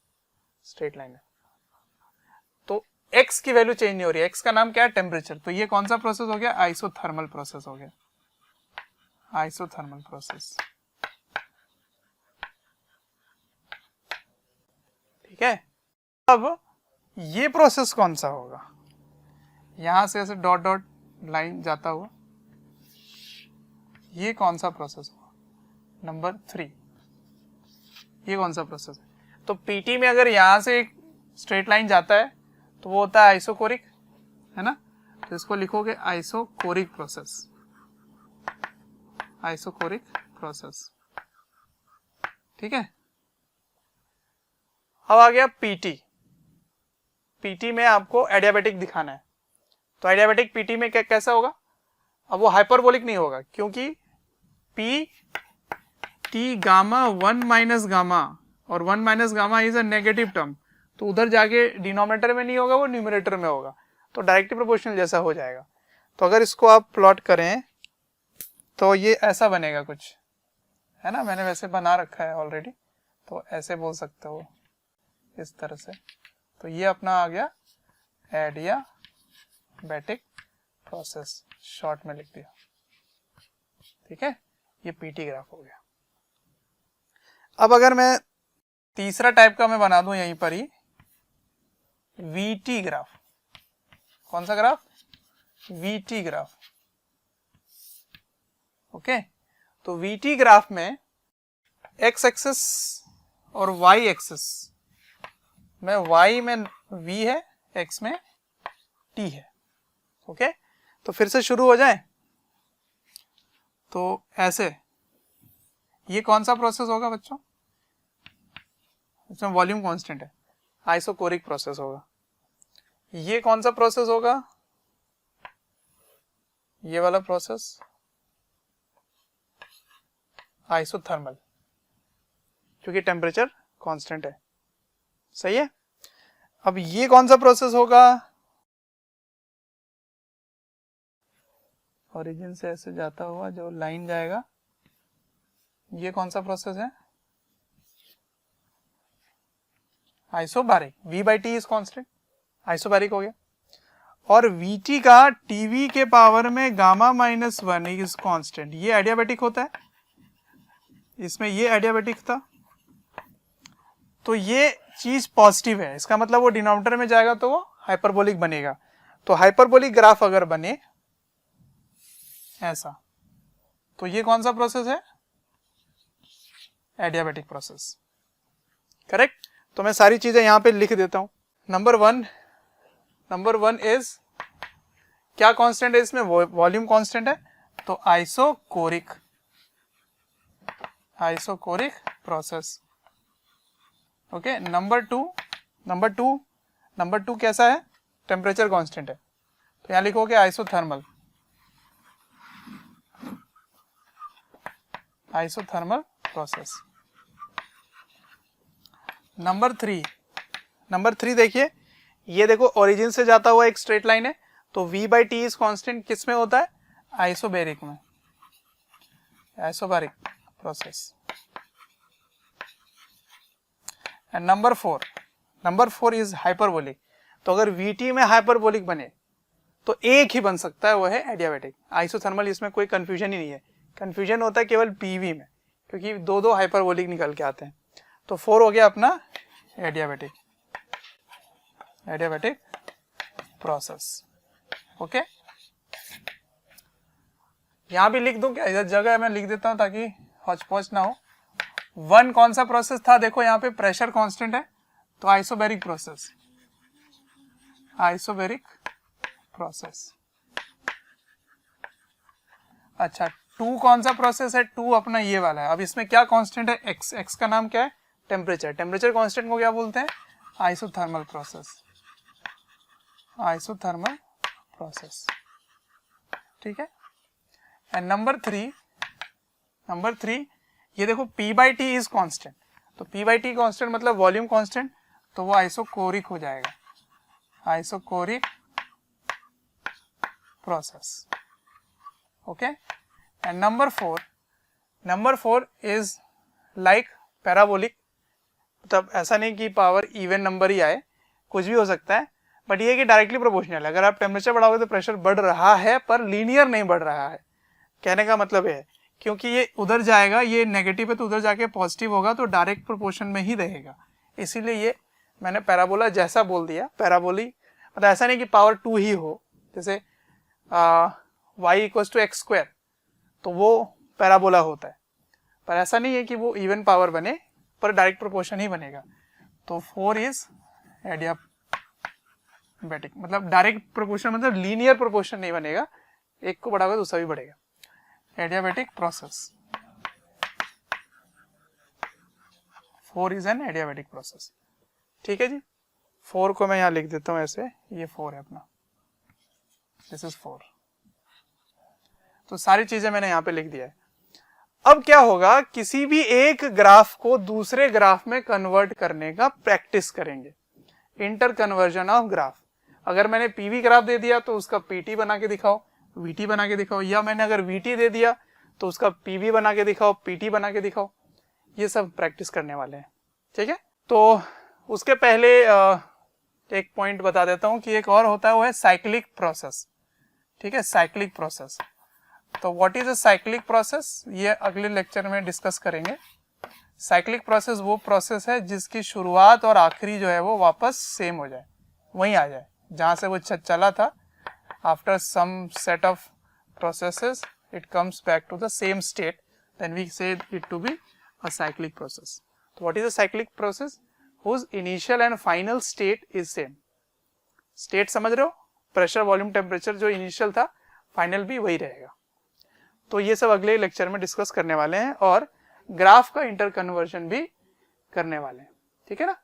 स्ट्रेट लाइन है। तो x की वैल्यू चेंज नहीं हो रही है, x का नाम क्या है? टेम्परेचर। तो ये कौन सा प्रोसेस हो गया? आइसोथर्मल प्रोसेस हो गया, आइसोथर्मल प्रोसेस, ठीक है। अब ये प्रोसेस कौन सा होगा? यहां से ऐसे डॉट डॉट लाइन जाता हुआ, ये कौन सा प्रोसेस होगा? नंबर 3, ये कौन सा प्रोसेस है? तो पीटी में अगर यहां से एक स्ट्रेट लाइन जाता है तो वो होता है आइसोकोरिक, है ना। तो इसको लिखोगे आइसोकोरिक प्रोसेस, आइसोकोरिक प्रोसेस, ठीक है। अब आ गया पीटी। पीटी में आपको एडियाबैटिक दिखाना है, तो एडियाबैटिक पीटी में कैसा होगा? अब वो हाइपरबोलिक नहीं होगा, क्योंकि P T gamma 1 minus gamma, और 1 minus gamma is a negative term, तो उधर जाके डिनोमिनेटर में नहीं होगा, वो न्यूमरेटर में होगा, तो डायरेक्टली प्रोपोर्शनल जैसा हो जाएगा। तो अगर इसको आप प्लॉट करें तो ये ऐसा बनेगा कुछ, है ना, मैंने वैसे बना रखा है ऑलरेडी, तो ऐसे बोल सकते हो इस तरह से। तो ये अपना आ गया एडियाबैटिक प्रोसेस, शॉर्ट में लिख दिया, ठीक है। ये पीटी ग्राफ हो गया। अब अगर मैं तीसरा टाइप का मैं बना दूं यहीं पर ही, वीटी ग्राफ। कौन सा ग्राफ? VT graph, okay. तो वीटी ग्राफ में एक्स एक्सिस और वाई एक्सिस में y में v है, x में t है, ओके। तो फिर से शुरू हो जाए। तो ऐसे ये कौन सा प्रोसेस होगा बच्चों? इसमें वॉल्यूम कांस्टेंट है, आइसोकोरिक प्रोसेस होगा। ये कौन सा प्रोसेस होगा? ये वाला प्रोसेस आइसोथर्मल, क्योंकि टेम्परेचर कांस्टेंट है, सही है। अब ये कौन सा प्रोसेस होगा? ओरिजिन से ऐसे जाता हुआ जो लाइन जाएगा, ये कौन सा प्रोसेस है? Isobaric, V by T is constant, isobaric हो गया। और Vt का Tv के पावर में गामा माइनस 1 इज कांस्टेंट, ये एडियाबेटिक होता है, इसमें ये एडियाबेटिक था, तो ये चीज पॉजिटिव है, इसका मतलब वो डिनोमिनेटर में जाएगा तो वो हाइपरबोलिक बनेगा। तो हाइपरबोलिक ग्राफ अगर बने ऐसा, तो ये कौन सा प्रोसेस है, एडियाबेटिक प्रोसेस, करेक्ट। तो मैं सारी चीजें यहां पे लिख देता हूं। नंबर वन इज क्या कांस्टेंट है इसमें, वॉल्यूम कांस्टेंट है, तो isochoric process, okay. Number two कैसा है, टेम्परेचर कांस्टेंट है, तो यहां लिखोगे आइसोथर्मल प्रोसेस। नंबर थ्री देखिए, ये देखो ओरिजिन से जाता हुआ एक स्ट्रेट लाइन है, तो V/T इज कांस्टेंट किस में होता है, आइसोबैरिक में, isobaric process. And number four is hyperbolic, तो अगर Vt में हाइपरबोलिक बने तो एक ही बन सकता है, वो है एडियाबेटिक। आइसोथर्मल इसमें कोई कंफ्यूजन ही नहीं है, कंफ्यूजन होता है केवल PV में, क्योंकि दो हाइपरबोलिक निकल के आते हैं। तो 4 हो गया अपना एडियाबेटिक प्रोसेस, ओके। यहां भी लिख दूं क्या, इधर जगह मैं लिख देता हूं ताकि हौच-पौच ना हो। 1 कौन सा प्रोसेस था, देखो यहाँ पे प्रेशर कांस्टेंट है, तो आइसोबैरिक प्रोसेस। अच्छा, 2 कौन सा प्रोसेस है, 2 अपना ये वाला है। अब इसमें क्या कांस्टेंट है, x का नाम क्या है, टेम्परेचर कांस्टेंट को क्या बोलते हैं, आइसोथर्मल प्रोसेस, ठीक है। एंड नंबर थ्री ये देखो P/T इज कांस्टेंट, तो P/T कांस्टेंट मतलब वॉल्यूम कांस्टेंट, तो वो आइसोकोरिक हो जाएगा, isochoric process, okay. And number four is like parabolic, मतलब ऐसा नहीं कि पावर इवन नंबर ही आए, कुछ भी हो सकता है, बट ये कि डायरेक्टली प्रोपोर्शनल है। अगर आप टेम्परेचर बढ़ाओगे तो प्रेशर बढ़ रहा है, पर लीनियर नहीं बढ़ रहा है, कहने का मतलब है, क्योंकि ये उधर जाएगा, ये नेगेटिव है तो उधर जाके पॉजिटिव होगा, तो डायरेक्ट प्रोपोर्शन में ही रहेगा, इसीलिए ये मैंने पैराबोला जैसा बोल दिया। पैराबोली मतलब ऐसा नहीं कि पावर 2 ही हो, जैसे y = x², तो वो पैराबोला होता है, पर ऐसा नहीं है कि वो इवन पावर बने, पर डायरेक्ट प्रोपोर्शन ही बनेगा। तो 4 इज एडियाबेटिक, मतलब डायरेक्ट प्रोपोर्शन मतलब लीनियर प्रोपोर्शन नहीं बनेगा, एक को बढ़ाओगे दूसरा भी बढ़ेगा, adiabatic process. 4 is an adiabatic process, ठीक है जी। 4 को मैं यहाँ लिख देता हूँ ऐसे, ये 4 है अपना, दिस इज 4। तो सारी चीजें मैंने यहाँ पे लिख दिया है। अब क्या होगा, किसी भी एक ग्राफ को दूसरे ग्राफ में कन्वर्ट करने का प्रैक्टिस करेंगे, इंटर कन्वर्जन ऑफ ग्राफ। अगर मैंने PV ग्राफ दे दिया तो उसका PT बना के दिखाओ, VT बना के दिखाओ, या मैंने अगर VT दे दिया तो उसका PV बना के दिखाओ, PT बना के दिखाओ, ये सब प्रैक्टिस करने वाले हैं, ठीक है। तो उसके पहले एक पॉइंट बता देता हूं कि एक और होता है, वो है साइक्लिक प्रोसेस, ठीक है, साइक्लिक प्रोसेस। तो what is a cyclic process, ये अगले लेक्चर में डिस्कस करेंगे। साइक्लिक प्रोसेस वो प्रोसेस है जिसकी शुरुआत और आखिरी जो है वो वापस सेम हो जाए, वहीं आ जाए जहां से वो चला था। After some set of processes it comes back to the same state, then we say it to be a cyclic process. तो what is a cyclic process, whose initial and final state is same। State समझ रहे हो, प्रेशर, वॉल्यूम, टेम्परेचर, जो इनिशियल था फाइनल भी वही रहेगा। तो ये सब अगले लेक्चर में डिस्कस करने वाले हैं, और ग्राफ का इंटर कन्वर्जन भी करने वाले हैं, ठीक है ना।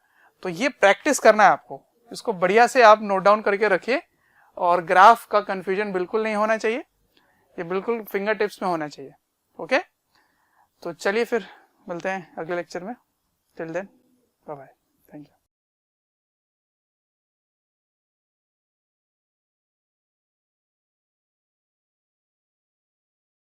तो ये प्रैक्टिस करना है आपको, इसको बढ़िया से आप नोट डाउन करके रखिए, और ग्राफ का कंफ्यूजन बिल्कुल नहीं होना चाहिए, ये बिल्कुल फिंगर टिप्स में होना चाहिए, ओके। तो चलिए फिर मिलते हैं अगले लेक्चर में, टिल देन बाय बाय।